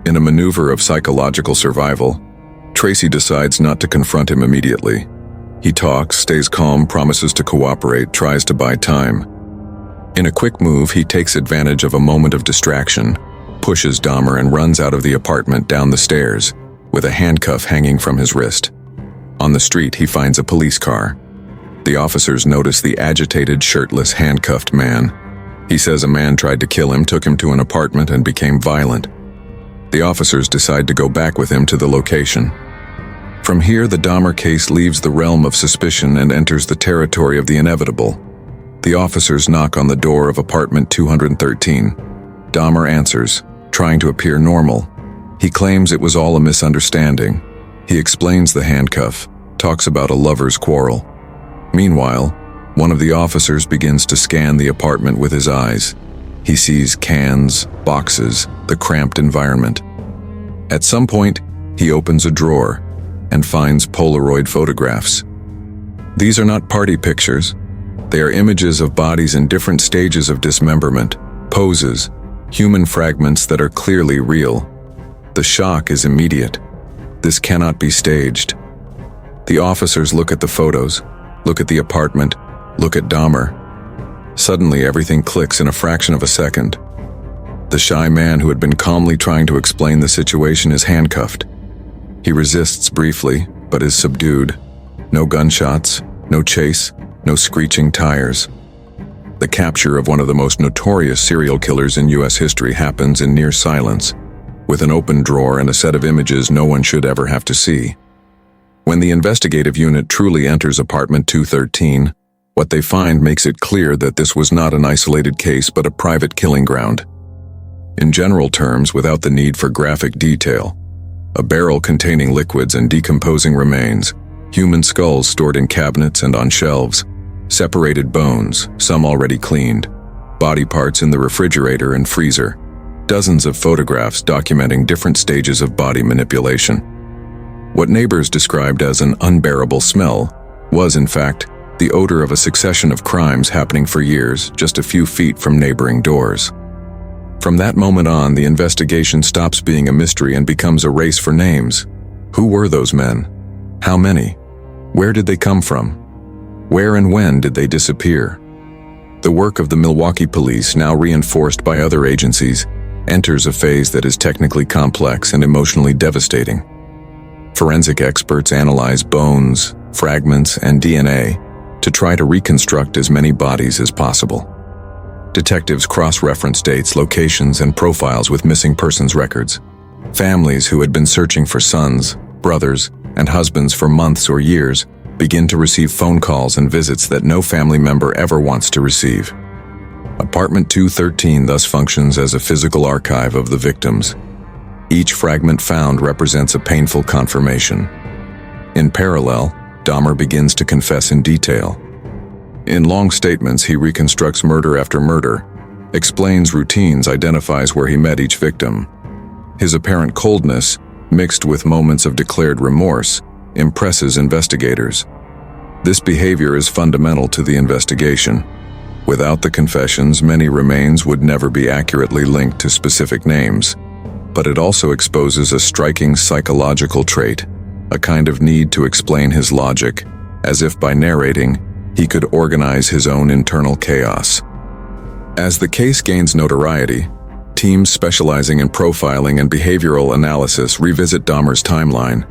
In a maneuver of psychological survival, Tracy decides not to confront him immediately. He talks, stays calm, promises to cooperate, tries to buy time. In a quick move, he takes advantage of a moment of distraction, pushes Dahmer and runs out of the apartment down the stairs, with a handcuff hanging from his wrist. On the street, he finds a police car. The officers notice the agitated, shirtless, handcuffed man. He says a man tried to kill him, took him to an apartment, and became violent. The officers decide to go back with him to the location. From here, the Dahmer case leaves the realm of suspicion and enters the territory of the inevitable. The officers knock on the door of apartment 213. Dahmer answers, trying to appear normal. He claims it was all a misunderstanding. He explains the handcuff, talks about a lover's quarrel. Meanwhile, one of the officers begins to scan the apartment with his eyes. He sees cans, boxes, the cramped environment. At some point, he opens a drawer and finds Polaroid photographs. These are not party pictures. They are images of bodies in different stages of dismemberment, poses, human fragments that are clearly real. The shock is immediate. This cannot be staged. The officers look at the photos, look at the apartment, look at Dahmer. Suddenly, everything clicks in a fraction of a second. The shy man who had been calmly trying to explain the situation is handcuffed. He resists briefly, but is subdued. No gunshots, no chase, no screeching tires. The capture of one of the most notorious serial killers in U.S. history happens in near silence, with an open drawer and a set of images no one should ever have to see. When the investigative unit truly enters apartment 213, what they find makes it clear that this was not an isolated case but a private killing ground. In general terms, without the need for graphic detail, a barrel containing liquids and decomposing remains, human skulls stored in cabinets and on shelves, separated bones, some already cleaned, body parts in the refrigerator and freezer, dozens of photographs documenting different stages of body manipulation. What neighbors described as an unbearable smell was, in fact, the odor of a succession of crimes happening for years just a few feet from neighboring doors. From that moment on, the investigation stops being a mystery and becomes a race for names. Who were those men? How many? Where did they come from? Where and when did they disappear? The work of the Milwaukee police, now reinforced by other agencies, enters a phase that is technically complex and emotionally devastating. Forensic experts analyze bones, fragments, and DNA to try to reconstruct as many bodies as possible. Detectives cross-reference dates, locations, and profiles with missing persons records. Families who had been searching for sons, brothers, and husbands for months or years begin to receive phone calls and visits that no family member ever wants to receive. Apartment 213 thus functions as a physical archive of the victims. Each fragment found represents a painful confirmation. In parallel, Dahmer begins to confess in detail. In long statements, he reconstructs murder after murder, explains routines, identifies where he met each victim. His apparent coldness, mixed with moments of declared remorse, impresses investigators. This behavior is fundamental to the investigation. Without the confessions, many remains would never be accurately linked to specific names. But it also exposes a striking psychological trait, a kind of need to explain his logic, as if by narrating, he could organize his own internal chaos. As the case gains notoriety, teams specializing in profiling and behavioral analysis revisit Dahmer's timeline.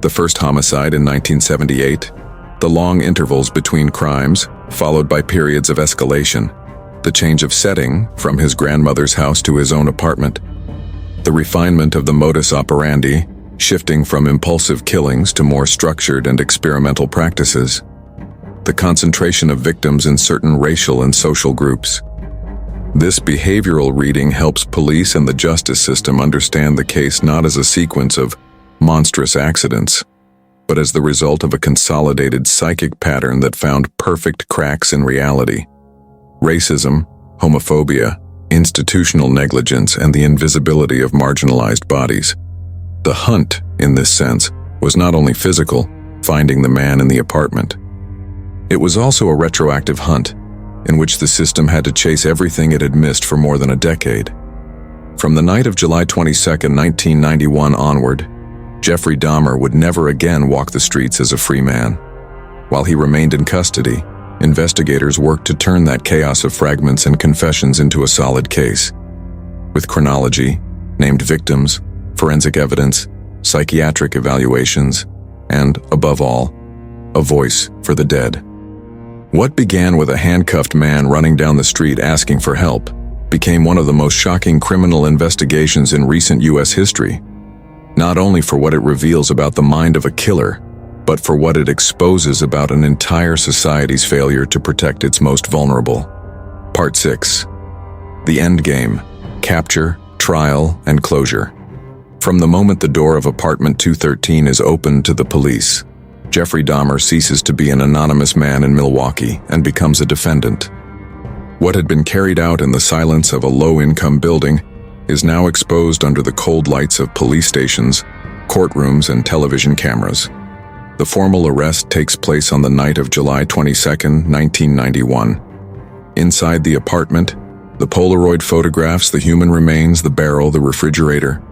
The first homicide in 1978, The long intervals between crimes, followed by periods of escalation. The change of setting from his grandmother's house to his own apartment. The refinement of the modus operandi, shifting from impulsive killings to more structured and experimental practices. The concentration of victims in certain racial and social groups. This behavioral reading helps police and the justice system understand the case not as a sequence of monstrous accidents, but as the result of a consolidated psychic pattern that found perfect cracks in reality. Racism, homophobia, institutional negligence, and the invisibility of marginalized bodies. The hunt, in this sense, was not only physical, finding the man in the apartment. It was also a retroactive hunt, in which the system had to chase everything it had missed for more than a decade. From the night of July 22, 1991 onward, Jeffrey Dahmer would never again walk the streets as a free man. While he remained in custody, investigators worked to turn that chaos of fragments and confessions into a solid case. With chronology, named victims, forensic evidence, psychiatric evaluations, and, above all, a voice for the dead. What began with a handcuffed man running down the street asking for help became one of the most shocking criminal investigations in recent U.S. history, not only for what it reveals about the mind of a killer, but for what it exposes about an entire society's failure to protect its most vulnerable. Part 6. The Endgame: Capture, Trial, and Closure. From the moment the door of apartment 213 is opened to the police, Jeffrey Dahmer ceases to be an anonymous man in Milwaukee and becomes a defendant. What had been carried out in the silence of a low-income building is now exposed under the cold lights of police stations, courtrooms, and television cameras. The formal arrest takes place on the night of July 22, 1991. Inside the apartment, the Polaroid photographs, the human remains, the barrel, the refrigerator.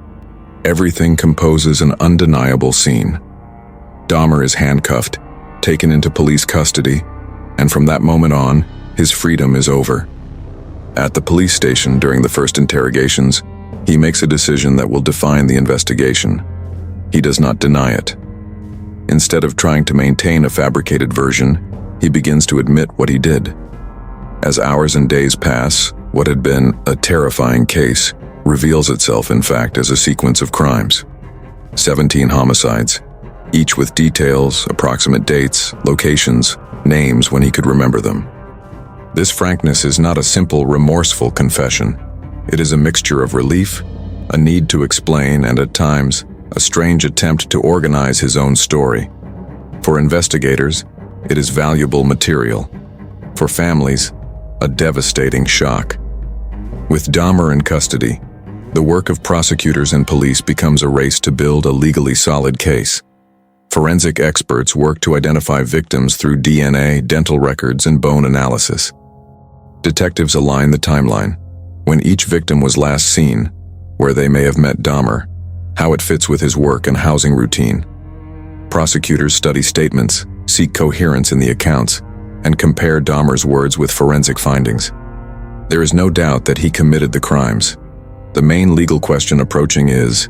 Everything composes an undeniable scene. Dahmer is handcuffed, taken into police custody, and from that moment on, his freedom is over. At the police station during the first interrogations, he makes a decision that will define the investigation. He does not deny it. Instead of trying to maintain a fabricated version, he begins to admit what he did. As hours and days pass, what had been a terrifying case reveals itself, in fact, as a sequence of crimes. 17 homicides, each with details, approximate dates, locations, names when he could remember them. This frankness is not a simple, remorseful confession. It is a mixture of relief, a need to explain, and at times, a strange attempt to organize his own story. For investigators, it is valuable material. For families, a devastating shock. With Dahmer in custody, the work of prosecutors and police becomes a race to build a legally solid case. Forensic experts work to identify victims through DNA, dental records, and bone analysis. Detectives align the timeline, when each victim was last seen, where they may have met Dahmer, how it fits with his work and housing routine. Prosecutors study statements, seek coherence in the accounts, and compare Dahmer's words with forensic findings. There is no doubt that he committed the crimes. The main legal question approaching is,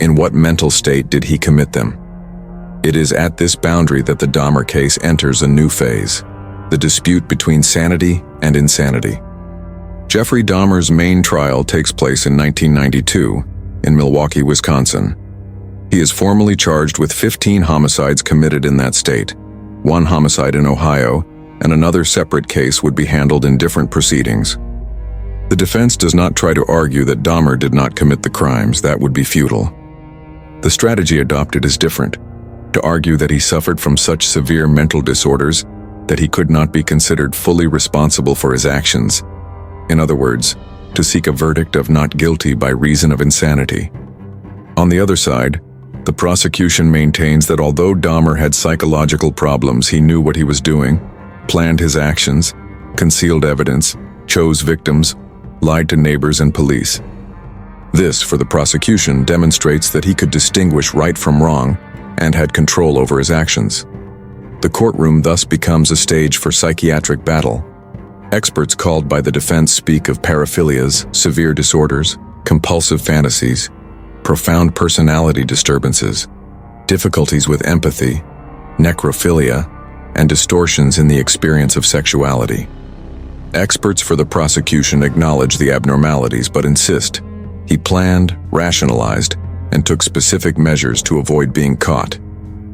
in what mental state did he commit them? It is at this boundary that the Dahmer case enters a new phase, the dispute between sanity and insanity. Jeffrey Dahmer's main trial takes place in 1992 in Milwaukee, Wisconsin. He is formally charged with 15 homicides committed in that state, 1 homicide in Ohio, and another separate case would be handled in different proceedings. The defense does not try to argue that Dahmer did not commit the crimes. That would be futile. The strategy adopted is different, to argue that he suffered from such severe mental disorders that he could not be considered fully responsible for his actions. In other words, to seek a verdict of not guilty by reason of insanity. On the other side, the prosecution maintains that although Dahmer had psychological problems, he knew what he was doing, planned his actions, concealed evidence, chose victims, lied to neighbors and police. This, for the prosecution, demonstrates that he could distinguish right from wrong and had control over his actions. The courtroom thus becomes a stage for psychiatric battle. Experts called by the defense speak of paraphilias, severe disorders, compulsive fantasies, profound personality disturbances, difficulties with empathy, necrophilia, and distortions in the experience of sexuality. Experts for the prosecution acknowledge the abnormalities but insist he planned, rationalized, and took specific measures to avoid being caught,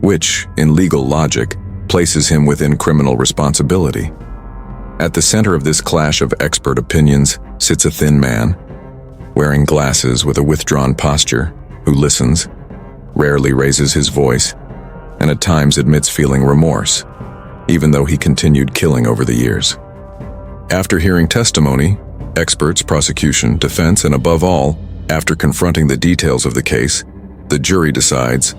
which, in legal logic, places him within criminal responsibility. At the center of this clash of expert opinions sits a thin man, wearing glasses with a withdrawn posture, who listens, rarely raises his voice, and at times admits feeling remorse, even though he continued killing over the years. After hearing testimony, experts, prosecution, defense, and above all, after confronting the details of the case, the jury decides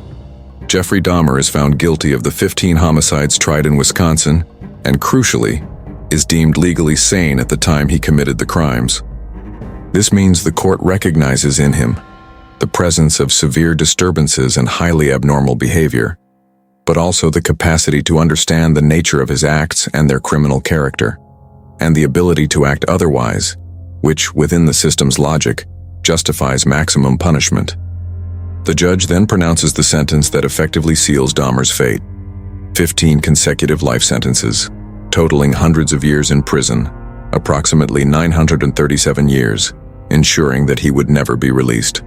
Jeffrey Dahmer is found guilty of the 15 homicides tried in Wisconsin and, crucially, is deemed legally sane at the time he committed the crimes. This means the court recognizes in him the presence of severe disturbances and highly abnormal behavior, but also the capacity to understand the nature of his acts and their criminal character, and the ability to act otherwise, which, within the system's logic, justifies maximum punishment. The judge then pronounces the sentence that effectively seals Dahmer's fate: 15 consecutive life sentences, totaling hundreds of years in prison, approximately 937 years, ensuring that he would never be released.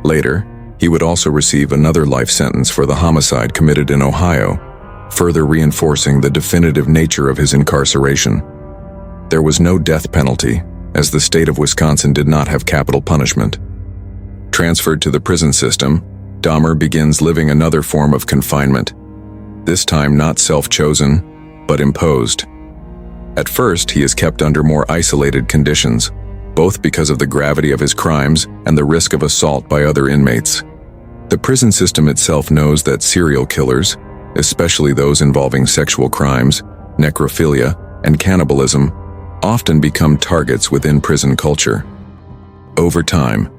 Later, he would also receive another life sentence for the homicide committed in Ohio, further reinforcing the definitive nature of his incarceration. There was no death penalty, as the state of Wisconsin did not have capital punishment. Transferred to the prison system, Dahmer begins living another form of confinement, this time not self-chosen, but imposed. At first, he is kept under more isolated conditions, both because of the gravity of his crimes and the risk of assault by other inmates. The prison system itself knows that serial killers, especially those involving sexual crimes, necrophilia, and cannibalism, often become targets within prison culture. Over time,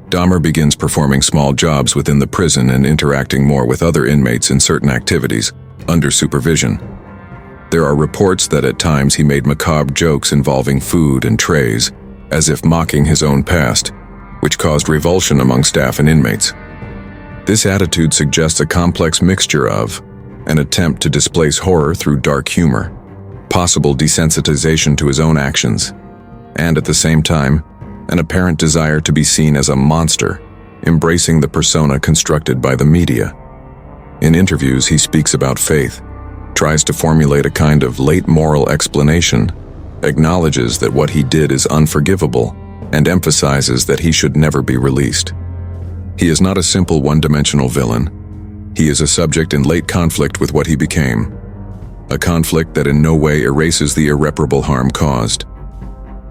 Dahmer begins performing small jobs within the prison and interacting more with other inmates in certain activities, under supervision. There are reports that at times he made macabre jokes involving food and trays, as if mocking his own past, which caused revulsion among staff and inmates. This attitude suggests a complex mixture of an attempt to displace horror through dark humor, possible desensitization to his own actions, and at the same time, an apparent desire to be seen as a monster, embracing the persona constructed by the media. In interviews, he speaks about faith, tries to formulate a kind of late moral explanation, acknowledges that what he did is unforgivable, and emphasizes that he should never be released. He is not a simple one-dimensional villain. He is a subject in late conflict with what he became, a conflict that in no way erases the irreparable harm caused.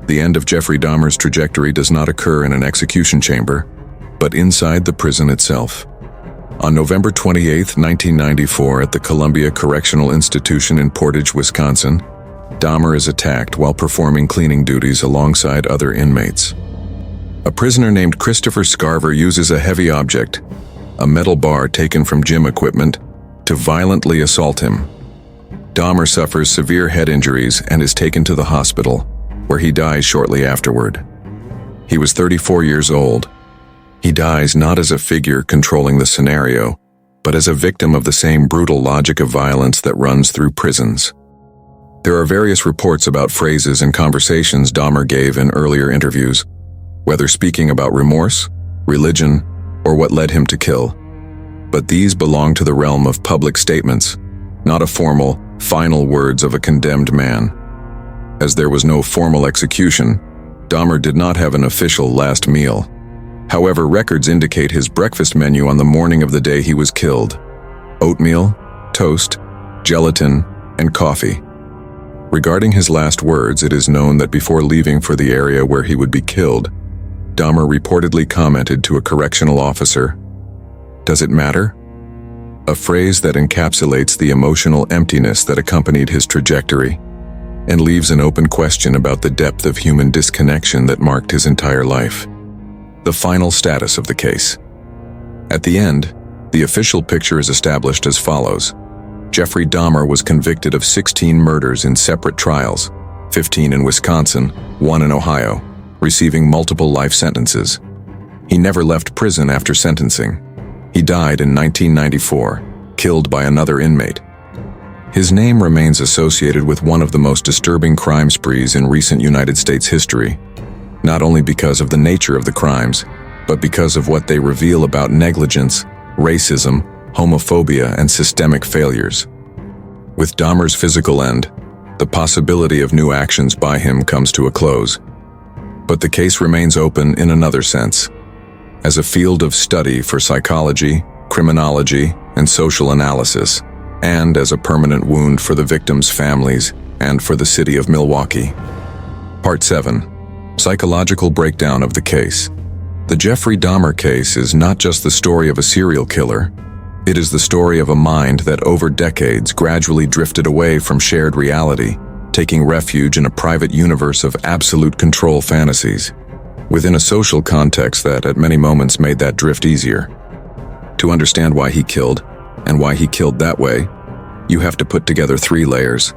The end of Jeffrey Dahmer's trajectory does not occur in an execution chamber, but inside the prison itself. On November 28, 1994, at the Columbia Correctional Institution in Portage, Wisconsin, Dahmer is attacked while performing cleaning duties alongside other inmates. A prisoner named Christopher Scarver uses a heavy object, a metal bar taken from gym equipment, to violently assault him. Dahmer suffers severe head injuries and is taken to the hospital, where he dies shortly afterward. He was 34 years old. He dies not as a figure controlling the scenario, but as a victim of the same brutal logic of violence that runs through prisons. There are various reports about phrases and conversations Dahmer gave in earlier interviews, whether speaking about remorse, religion, or what led him to kill. But these belong to the realm of public statements, not a formal, final words of a condemned man. As there was no formal execution, Dahmer did not have an official last meal. However, records indicate his breakfast menu on the morning of the day he was killed: oatmeal, toast, gelatin, and coffee. Regarding his last words, it is known that before leaving for the area where he would be killed, Dahmer reportedly commented to a correctional officer, "Does it matter?" A phrase that encapsulates the emotional emptiness that accompanied his trajectory, and leaves an open question about the depth of human disconnection that marked his entire life. The final status of the case. At the end, the official picture is established as follows. Jeffrey Dahmer was convicted of 16 murders in separate trials, 15 in Wisconsin, 1 in Ohio, receiving multiple life sentences. He never left prison after sentencing. He died in 1994, killed by another inmate. His name remains associated with one of the most disturbing crime sprees in recent United States history, not only because of the nature of the crimes, but because of what they reveal about negligence, racism, homophobia, and systemic failures. With Dahmer's physical end, the possibility of new actions by him comes to a close. But the case remains open in another sense. As a field of study for psychology, criminology, and social analysis, and as a permanent wound for the victims' families and for the city of Milwaukee. Part 7. Psychological breakdown of the case. The Jeffrey Dahmer case is not just the story of a serial killer. It is the story of a mind that over decades gradually drifted away from shared reality, taking refuge in a private universe of absolute control fantasies, within a social context that at many moments made that drift easier. To understand why he killed, and why he killed that way, you have to put together 3 layers.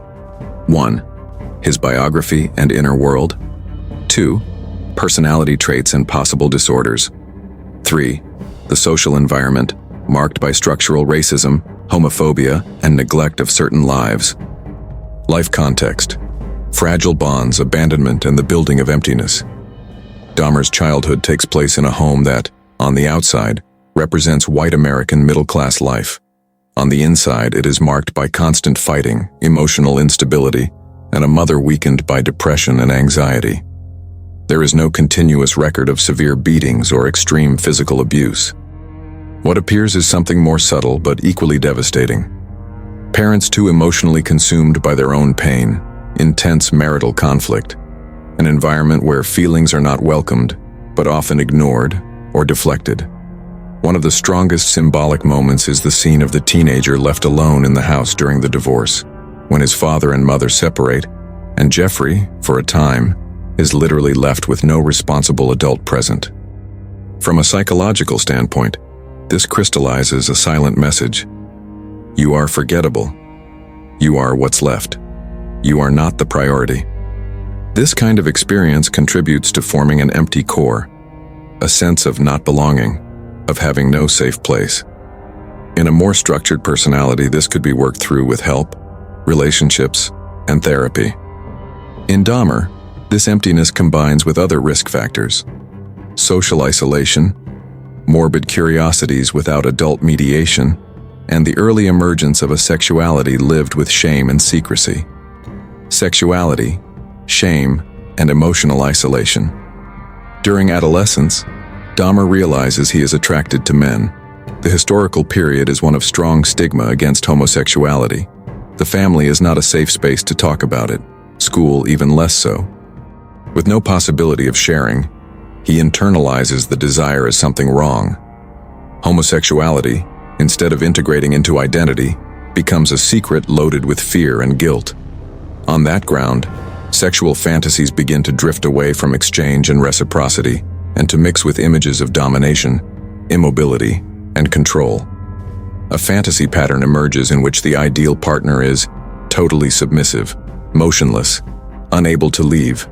1. His biography and inner world. 2. Personality traits and possible disorders. 3. The social environment, marked by structural racism, homophobia, and neglect of certain lives. Life context. Fragile bonds, abandonment, and the building of emptiness. Dahmer's childhood takes place in a home that, on the outside, represents white American middle-class life. On the inside, it is marked by constant fighting, emotional instability, and a mother weakened by depression and anxiety. There is no continuous record of severe beatings or extreme physical abuse. What appears is something more subtle but equally devastating. Parents too emotionally consumed by their own pain, intense marital conflict, an environment where feelings are not welcomed, but often ignored or deflected. One of the strongest symbolic moments is the scene of the teenager left alone in the house during the divorce, when his father and mother separate, and Jeffrey, for a time, is literally left with no responsible adult present. From a psychological standpoint, this crystallizes a silent message. You are forgettable. You are what's left. You are not the priority. This kind of experience contributes to forming an empty core, a sense of not belonging, of having no safe place. In a more structured personality, this could be worked through with help, relationships, and therapy. In Dahmer, this emptiness combines with other risk factors: social isolation, morbid curiosities without adult mediation, and the early emergence of a sexuality lived with shame and secrecy. Sexuality, shame, and emotional isolation. During adolescence, Dahmer realizes he is attracted to men. The historical period is one of strong stigma against homosexuality. The family is not a safe space to talk about it, school even less so. With no possibility of sharing, he internalizes the desire as something wrong. Homosexuality, instead of integrating into identity, becomes a secret loaded with fear and guilt. On that ground, sexual fantasies begin to drift away from exchange and reciprocity, and to mix with images of domination, immobility, and control. A fantasy pattern emerges in which the ideal partner is totally submissive, motionless, unable to leave,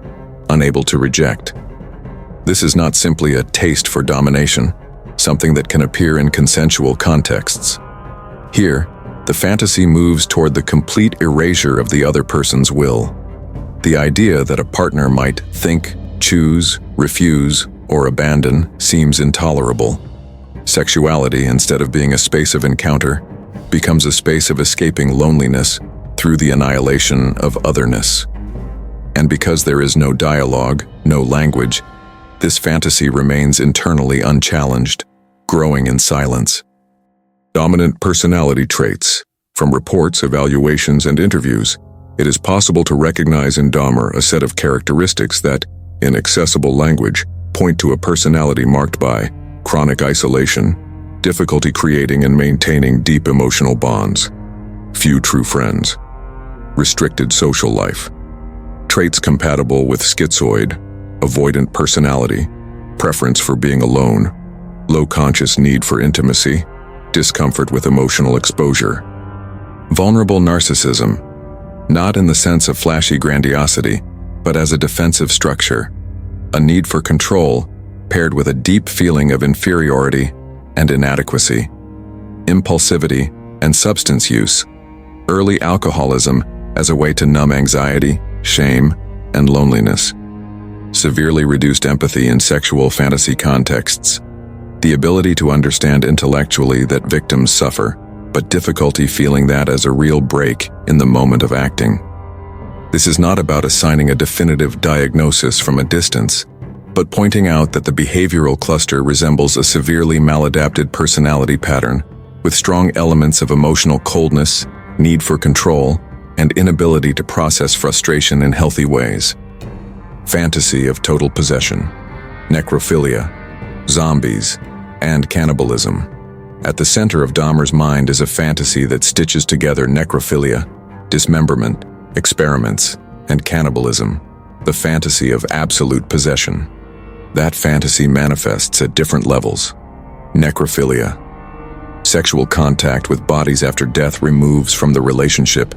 unable to reject. This is not simply a taste for domination, something that can appear in consensual contexts. Here, the fantasy moves toward the complete erasure of the other person's will. The idea that a partner might think, choose, refuse, or abandon seems intolerable. Sexuality, instead of being a space of encounter, becomes a space of escaping loneliness through the annihilation of otherness. And because there is no dialogue, no language, this fantasy remains internally unchallenged, growing in silence. Dominant personality traits. From reports, evaluations, and interviews, it is possible to recognize in Dahmer a set of characteristics that, in accessible language, point to a personality marked by chronic isolation, difficulty creating and maintaining deep emotional bonds, few true friends, restricted social life, traits compatible with schizoid, avoidant personality, preference for being alone, low conscious need for intimacy, discomfort with emotional exposure. Vulnerable narcissism, not in the sense of flashy grandiosity, but as a defensive structure, a need for control paired with a deep feeling of inferiority and inadequacy. Impulsivity and substance use, Early alcoholism as a way to numb anxiety, shame, and loneliness. Severely reduced empathy in sexual fantasy contexts. The ability to understand intellectually that victims suffer, but difficulty feeling that as a real break in the moment of acting. This is not about assigning a definitive diagnosis from a distance, but pointing out that the behavioral cluster resembles a severely maladapted personality pattern with strong elements of emotional coldness, need for control, and inability to process frustration in healthy ways. Fantasy of total possession, necrophilia, zombies, and cannibalism. At the center of Dahmer's mind is a fantasy that stitches together necrophilia, dismemberment, experiments, and cannibalism, the fantasy of absolute possession. That fantasy manifests at different levels. Necrophilia. Sexual contact with bodies after death removes from the relationship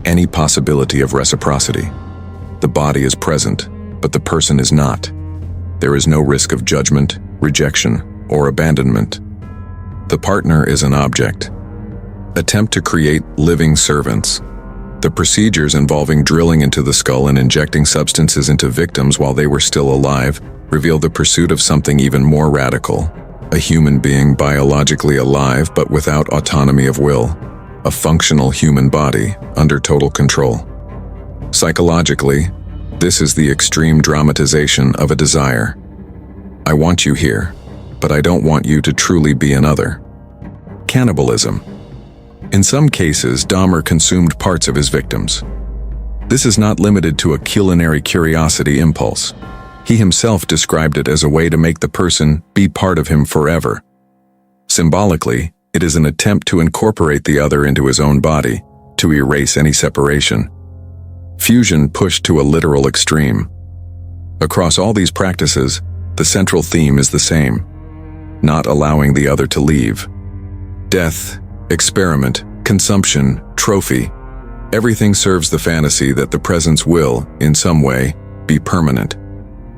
any possibility of reciprocity. The body is present, but the person is not. There is no risk of judgment, rejection, or abandonment. The partner is an object. Attempt to create living servants. The procedures involving drilling into the skull and injecting substances into victims while they were still alive reveal the pursuit of something even more radical. A human being biologically alive but without autonomy of will. A functional human body under total control. Psychologically, this is the extreme dramatization of a desire. I want you here, but I don't want you to truly be another. Cannibalism. In some cases, Dahmer consumed parts of his victims. This is not limited to a culinary curiosity impulse. He himself described it as a way to make the person be part of him forever. Symbolically, it is an attempt to incorporate the other into his own body, to erase any separation. Fusion pushed to a literal extreme. Across all these practices, the central theme is the same: not allowing the other to leave. Death, experiment, consumption, trophy. Everything serves the fantasy that the presence will, in some way, be permanent.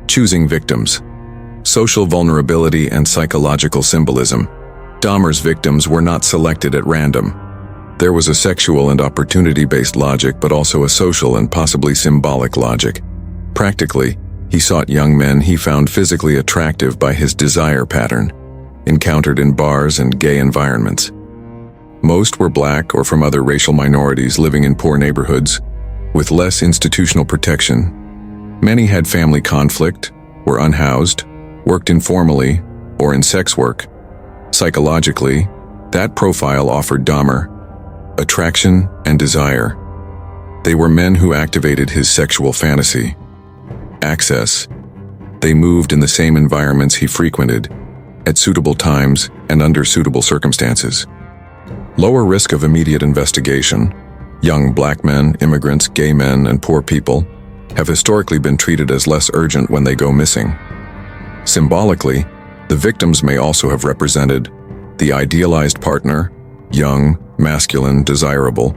Choosing victims. Social vulnerability and psychological symbolism. Dahmer's victims were not selected at random. There was a sexual and opportunity-based logic, but also a social and possibly symbolic logic. Practically, he sought young men he found physically attractive by his desire pattern, encountered in bars and gay environments. Most were black or from other racial minorities living in poor neighborhoods, with less institutional protection. Many had family conflict, were unhoused, worked informally, or in sex work. Psychologically, that profile offered Dahmer attraction and desire. They were men who activated his sexual fantasy. Access. They moved in the same environments he frequented, at suitable times and under suitable circumstances. Lower risk of immediate investigation. Young black men, immigrants, gay men, and poor people have historically been treated as less urgent when they go missing. Symbolically, the victims may also have represented the idealized partner, young, masculine, desirable,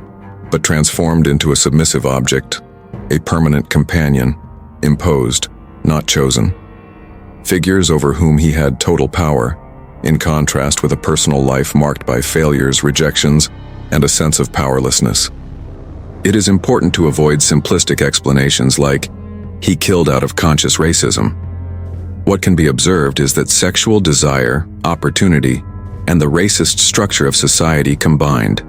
but transformed into a submissive object, a permanent companion, imposed, not chosen. Figures over whom he had total power, in contrast with a personal life marked by failures, rejections, and a sense of powerlessness. It is important to avoid simplistic explanations like, he killed out of conscious racism. What can be observed is that sexual desire, opportunity, and the racist structure of society combined.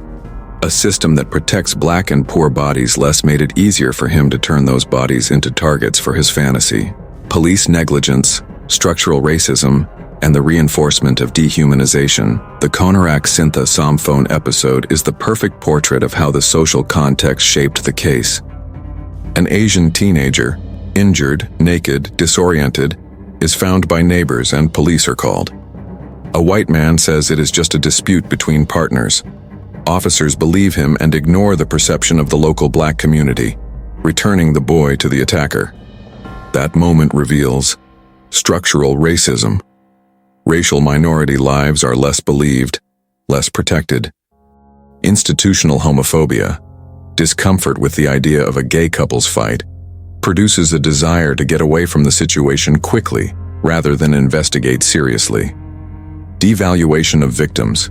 A system that protects black and poor bodies less made it easier for him to turn those bodies into targets for his fantasy. Police negligence, structural racism, and the reinforcement of dehumanization. The Konarak Sintha Somphone episode is the perfect portrait of how the social context shaped the case. An Asian teenager, injured, naked, disoriented, is found by neighbors and police are called. A white man says it is just a dispute between partners. Officers believe him and ignore the perception of the local black community, returning the boy to the attacker. That moment reveals structural racism. Racial minority lives are less believed, less protected. Institutional homophobia, discomfort with the idea of a gay couple's fight, produces a desire to get away from the situation quickly rather than investigate seriously. Devaluation of victims.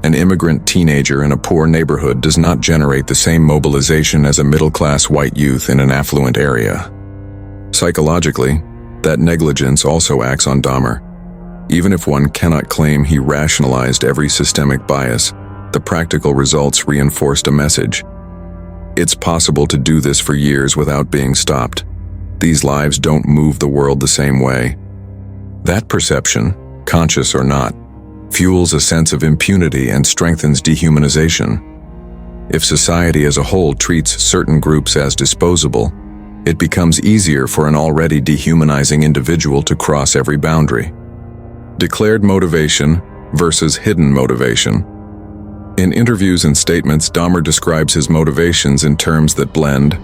An immigrant teenager in a poor neighborhood does not generate the same mobilization as a middle-class white youth in an affluent area. Psychologically, that negligence also acts on Dahmer. Even if one cannot claim he rationalized every systemic bias, the practical results reinforced a message. It's possible to do this for years without being stopped. These lives don't move the world the same way. That perception, conscious or not, fuels a sense of impunity and strengthens dehumanization. If society as a whole treats certain groups as disposable, it becomes easier for an already dehumanizing individual to cross every boundary. Declared motivation versus hidden motivation. In interviews and statements, Dahmer describes his motivations in terms that blend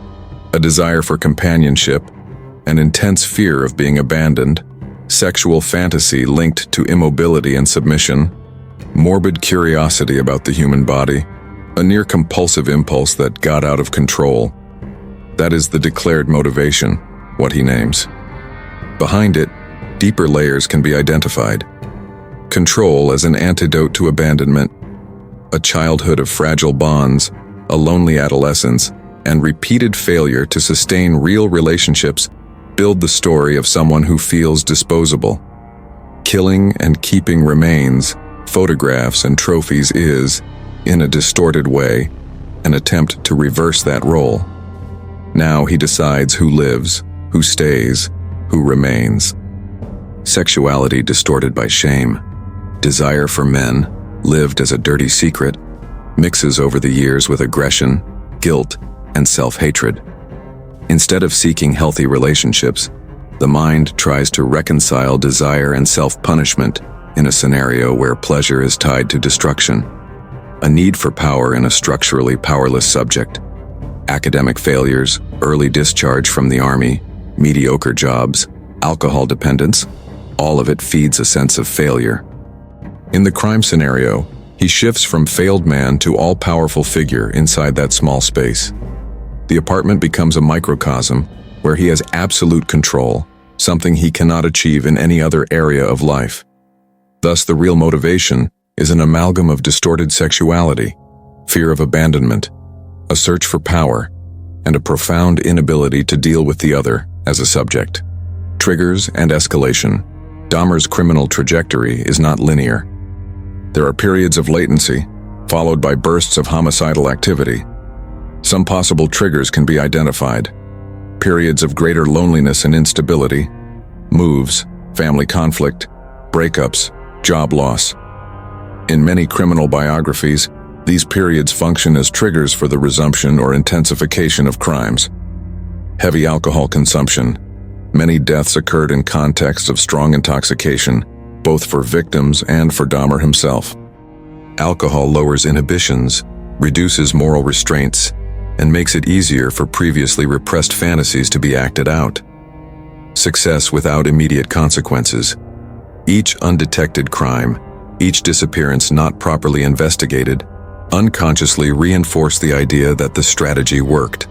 a desire for companionship, an intense fear of being abandoned, sexual fantasy linked to immobility and submission, morbid curiosity about the human body, a near-compulsive impulse that got out of control. That is the declared motivation, what he names. Behind it, deeper layers can be identified. Control as an antidote to abandonment, a childhood of fragile bonds, a lonely adolescence, and repeated failure to sustain real relationships build the story of someone who feels disposable. Killing and keeping remains, photographs and trophies is, in a distorted way, an attempt to reverse that role. Now he decides who lives, who stays, who remains. Sexuality distorted by shame. Desire for men, lived as a dirty secret, mixes over the years with aggression, guilt, and self-hatred. Instead of seeking healthy relationships, the mind tries to reconcile desire and self-punishment in a scenario where pleasure is tied to destruction. A need for power in a structurally powerless subject. Academic failures, early discharge from the army, mediocre jobs, alcohol dependence, all of it feeds a sense of failure. In the crime scenario, he shifts from failed man to all-powerful figure inside that small space. The apartment becomes a microcosm where he has absolute control, something he cannot achieve in any other area of life. Thus, the real motivation is an amalgam of distorted sexuality, fear of abandonment, a search for power, and a profound inability to deal with the other as a subject. Triggers and escalation. Dahmer's criminal trajectory is not linear. There are periods of latency, followed by bursts of homicidal activity. Some possible triggers can be identified. Periods of greater loneliness and instability, moves, family conflict, breakups, job loss. In many criminal biographies, these periods function as triggers for the resumption or intensification of crimes. Heavy alcohol consumption. Many deaths occurred in contexts of strong intoxication, both for victims and for Dahmer himself. Alcohol lowers inhibitions, reduces moral restraints, and makes it easier for previously repressed fantasies to be acted out. Success without immediate consequences. Each undetected crime, each disappearance not properly investigated, unconsciously reinforced the idea that the strategy worked.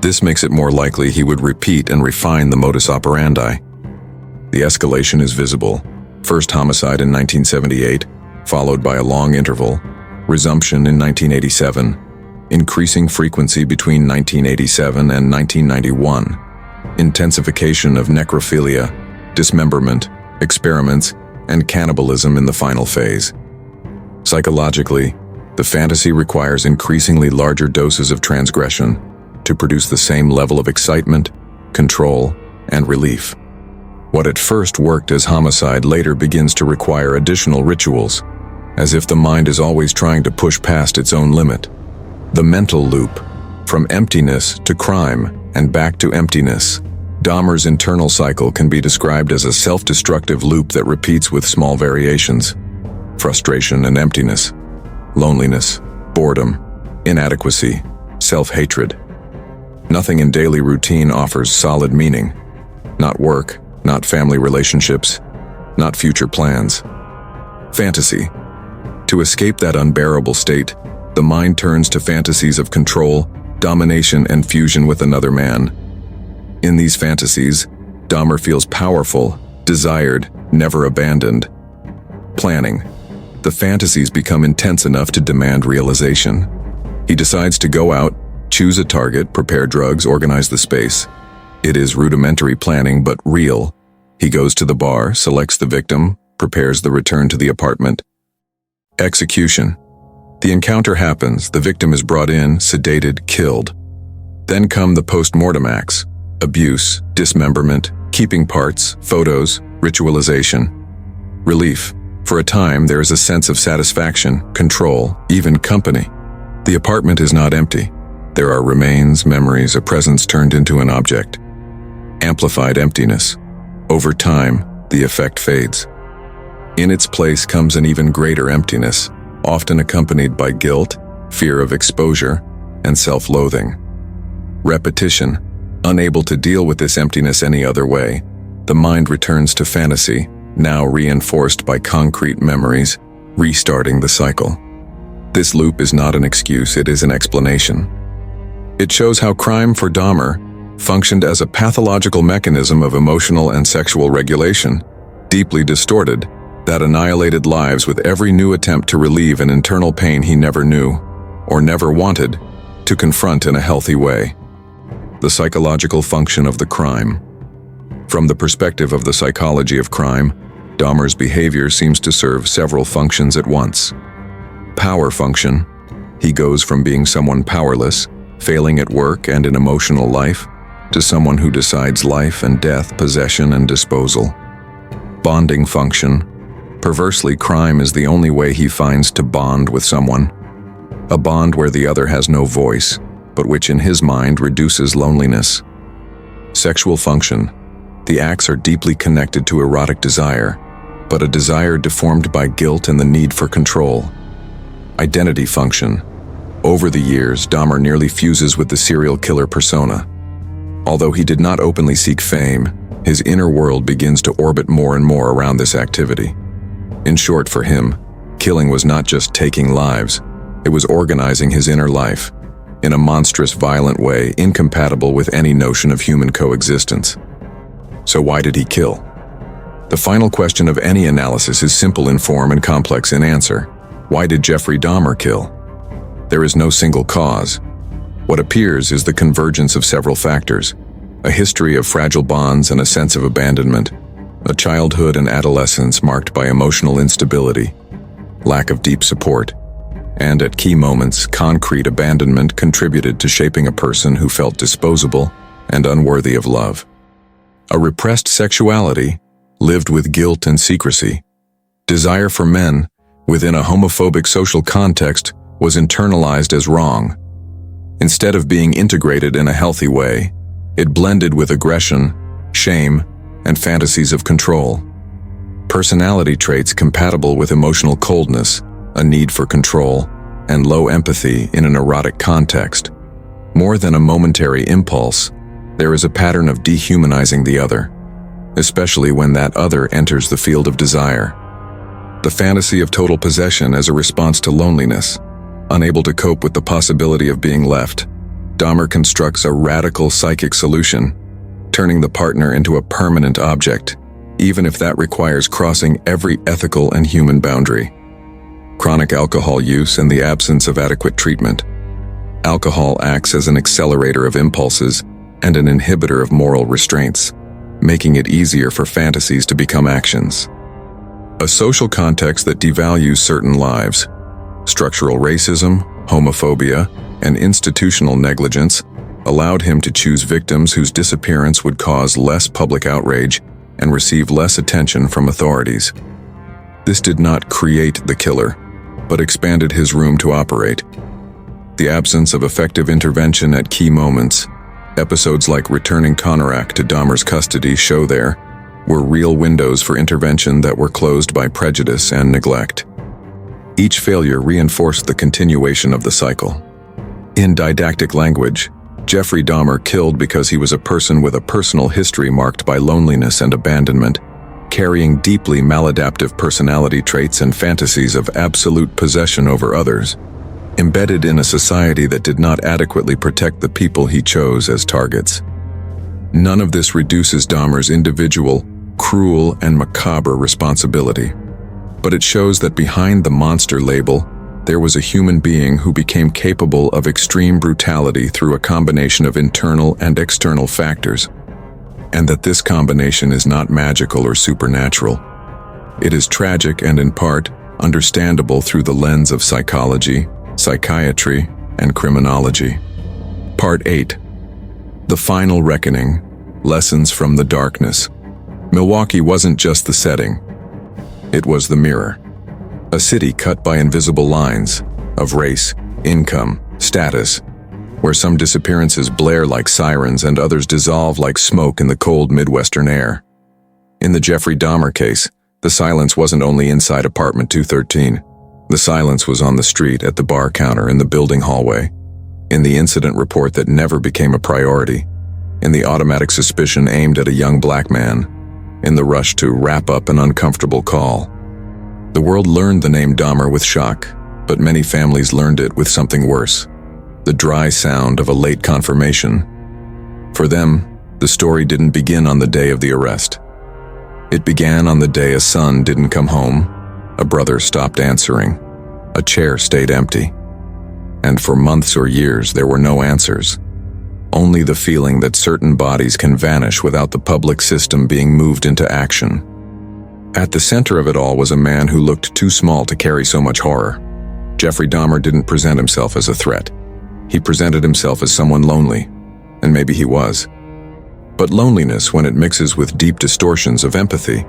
This makes it more likely he would repeat and refine the modus operandi. The escalation is visible. First homicide in 1978, followed by a long interval, resumption in 1987, increasing frequency between 1987 and 1991, intensification of necrophilia, dismemberment, experiments, and cannibalism in the final phase. Psychologically, the fantasy requires increasingly larger doses of transgression to produce the same level of excitement, control, and relief. What at first worked as homicide later begins to require additional rituals, as if the mind is always trying to push past its own limit. The mental loop, from emptiness to crime and back to emptiness. Dahmer's internal cycle can be described as a self-destructive loop that repeats with small variations. Frustration and emptiness, loneliness, boredom, inadequacy, self-hatred. Nothing in daily routine offers solid meaning. Not work, not family relationships, not future plans. Fantasy. To escape that unbearable state, the mind turns to fantasies of control, domination, and fusion with another man. In these fantasies, Dahmer feels powerful, desired, never abandoned. Planning. the fantasies become intense enough to demand realization. He decides to go out, choose a target, prepare drugs, organize the space. It is rudimentary planning, but real. He goes to the bar, selects the victim, prepares the return to the apartment. Execution. The encounter happens, the victim is brought in, sedated, killed. Then come the post-mortem acts: abuse, dismemberment, keeping parts, photos, ritualization. Relief. For a time, there is a sense of satisfaction, control, even company. The apartment is not empty. There are remains, memories, a presence turned into an object. Amplified emptiness. Over time, the effect fades. In its place comes an even greater emptiness, often accompanied by guilt, fear of exposure, and self-loathing. Repetition. Unable to deal with this emptiness any other way, the mind returns to fantasy, now reinforced by concrete memories, restarting the cycle. This loop is not an excuse, it is an explanation. It shows how crime for Dahmer functioned as a pathological mechanism of emotional and sexual regulation, deeply distorted, that annihilated lives with every new attempt to relieve an internal pain he never knew, or never wanted, to confront in a healthy way. The psychological function of the crime. From the perspective of the psychology of crime, Dahmer's behavior seems to serve several functions at once. Power function. He goes from being someone powerless, failing at work and in emotional life, to someone who decides life and death, possession and disposal. Bonding function. Perversely, crime is the only way he finds to bond with someone. A bond where the other has no voice, but which in his mind reduces loneliness. Sexual function. The acts are deeply connected to erotic desire, but a desire deformed by guilt and the need for control. Identity function. Over the years, Dahmer nearly fuses with the serial killer persona. Although he did not openly seek fame, his inner world begins to orbit more and more around this activity. In short, for him, killing was not just taking lives, it was organizing his inner life, in a monstrous, violent way incompatible with any notion of human coexistence. So why did he kill? The final question of any analysis is simple in form and complex in answer. Why did Jeffrey Dahmer kill? There is no single cause. What appears is the convergence of several factors: a history of fragile bonds and a sense of abandonment, a childhood and adolescence marked by emotional instability, lack of deep support, and at key moments, concrete abandonment contributed to shaping a person who felt disposable and unworthy of love. A repressed sexuality, lived with guilt and secrecy. Desire for men, within a homophobic social context, was internalized as wrong. Instead of being integrated in a healthy way, it blended with aggression, shame, and fantasies of control. Personality traits compatible with emotional coldness, a need for control, and low empathy in an erotic context. More than a momentary impulse, there is a pattern of dehumanizing the other, especially when that other enters the field of desire. The fantasy of total possession as a response to loneliness. Unable to cope with the possibility of being left, Dahmer constructs a radical psychic solution, turning the partner into a permanent object, even if that requires crossing every ethical and human boundary. Chronic alcohol use and the absence of adequate treatment. Alcohol acts as an accelerator of impulses and an inhibitor of moral restraints, making it easier for fantasies to become actions. A social context that devalues certain lives. Structural racism, homophobia, and institutional negligence allowed him to choose victims whose disappearance would cause less public outrage and receive less attention from authorities. This did not create the killer, but expanded his room to operate. The absence of effective intervention at key moments. Episodes like returning Konarak to Dahmer's custody show there were real windows for intervention that were closed by prejudice and neglect. Each failure reinforced the continuation of the cycle. In didactic language, Jeffrey Dahmer killed because he was a person with a personal history marked by loneliness and abandonment, carrying deeply maladaptive personality traits and fantasies of absolute possession over others, embedded in a society that did not adequately protect the people he chose as targets. None of this reduces Dahmer's individual, cruel, and macabre responsibility. But it shows that behind the monster label, there was a human being who became capable of extreme brutality through a combination of internal and external factors, and that this combination is not magical or supernatural. It is tragic and in part understandable through the lens of psychology, psychiatry, and criminology. Part 8. The Final Reckoning. Lessons from the Darkness. Milwaukee wasn't just the setting. It was the mirror. A city cut by invisible lines of race, income, status, where some disappearances blare like sirens and others dissolve like smoke in the cold Midwestern air. In the Jeffrey Dahmer case, the silence wasn't only inside apartment 213. The silence was on the street, at the bar counter, in the building hallway, in the incident report that never became a priority, in the automatic suspicion aimed at a young black man, in the rush to wrap up an uncomfortable call. The world learned the name Dahmer with shock, but many families learned it with something worse: the dry sound of a late confirmation. For them, the story didn't begin on the day of the arrest. It began on the day a son didn't come home, a brother stopped answering, a chair stayed empty. And for months or years there were no answers. Only the feeling that certain bodies can vanish without the public system being moved into action. At the center of it all was a man who looked too small to carry so much horror. Jeffrey Dahmer didn't present himself as a threat. He presented himself as someone lonely, and maybe he was. But loneliness, when it mixes with deep distortions of empathy,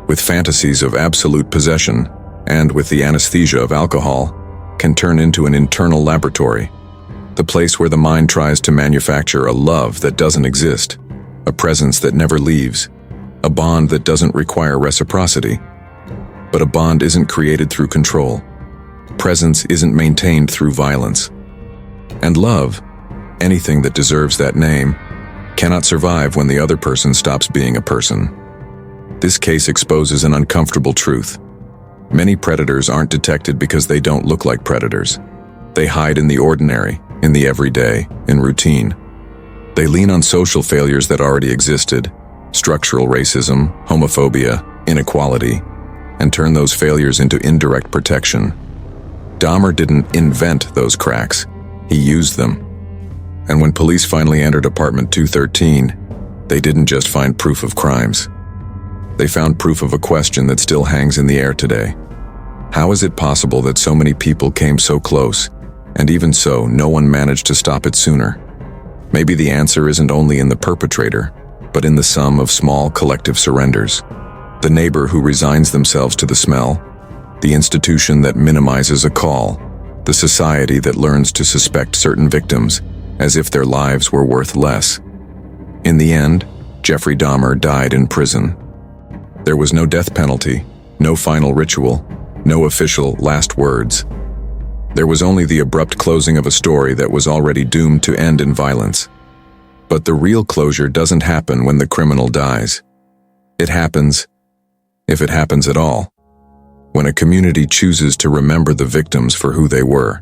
with fantasies of absolute possession, and with the anesthesia of alcohol, can turn into an internal laboratory, the place where the mind tries to manufacture a love that doesn't exist, a presence that never leaves, a bond that doesn't require reciprocity. But a bond isn't created through control. Presence isn't maintained through violence. And love, anything that deserves that name, cannot survive when the other person stops being a person. This case exposes an uncomfortable truth. Many predators aren't detected because they don't look like predators. They hide in the ordinary, in the everyday, in routine. They lean on social failures that already existed, structural racism, homophobia, inequality, and turn those failures into indirect protection. Dahmer didn't invent those cracks, he used them. And when police finally entered apartment 213, they didn't just find proof of crimes. They found proof of a question that still hangs in the air today. How is it possible that so many people came so close, and even so, no one managed to stop it sooner? Maybe the answer isn't only in the perpetrator, but in the sum of small collective surrenders. The neighbor who resigns themselves to the smell, the institution that minimizes a call, the society that learns to suspect certain victims as if their lives were worth less. In the end, Jeffrey Dahmer died in prison. There was no death penalty, no final ritual, no official last words. There was only the abrupt closing of a story that was already doomed to end in violence. But the real closure doesn't happen when the criminal dies. It happens, if it happens at all, when a community chooses to remember the victims for who they were: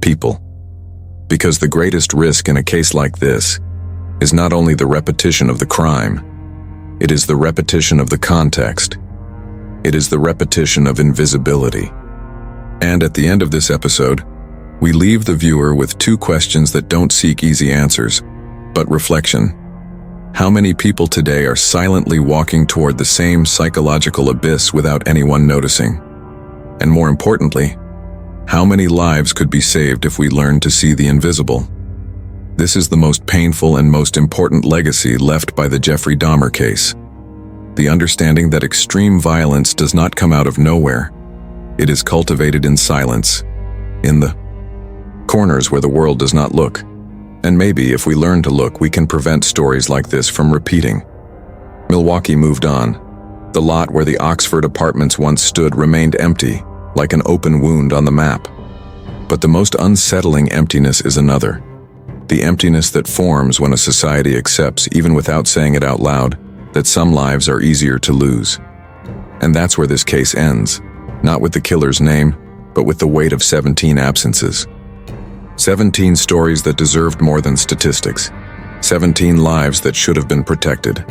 people. Because the greatest risk in a case like this is not only the repetition of the crime, it is the repetition of the context. It is the repetition of invisibility. And at the end of this episode, we leave the viewer with two questions that don't seek easy answers, but reflection. How many people today are silently walking toward the same psychological abyss without anyone noticing? And more importantly, how many lives could be saved if we learned to see the invisible? This is the most painful and most important legacy left by the Jeffrey Dahmer case. The understanding that extreme violence does not come out of nowhere. It is cultivated in silence, in the corners where the world does not look. And maybe if we learn to look, we can prevent stories like this from repeating. Milwaukee moved on. The lot where the Oxford Apartments once stood remained empty, like an open wound on the map. But the most unsettling emptiness is another. The emptiness that forms when a society accepts, even without saying it out loud, that some lives are easier to lose. And that's where this case ends, not with the killer's name, but with the weight of 17 absences. 17 stories that deserved more than statistics. 17 lives that should have been protected.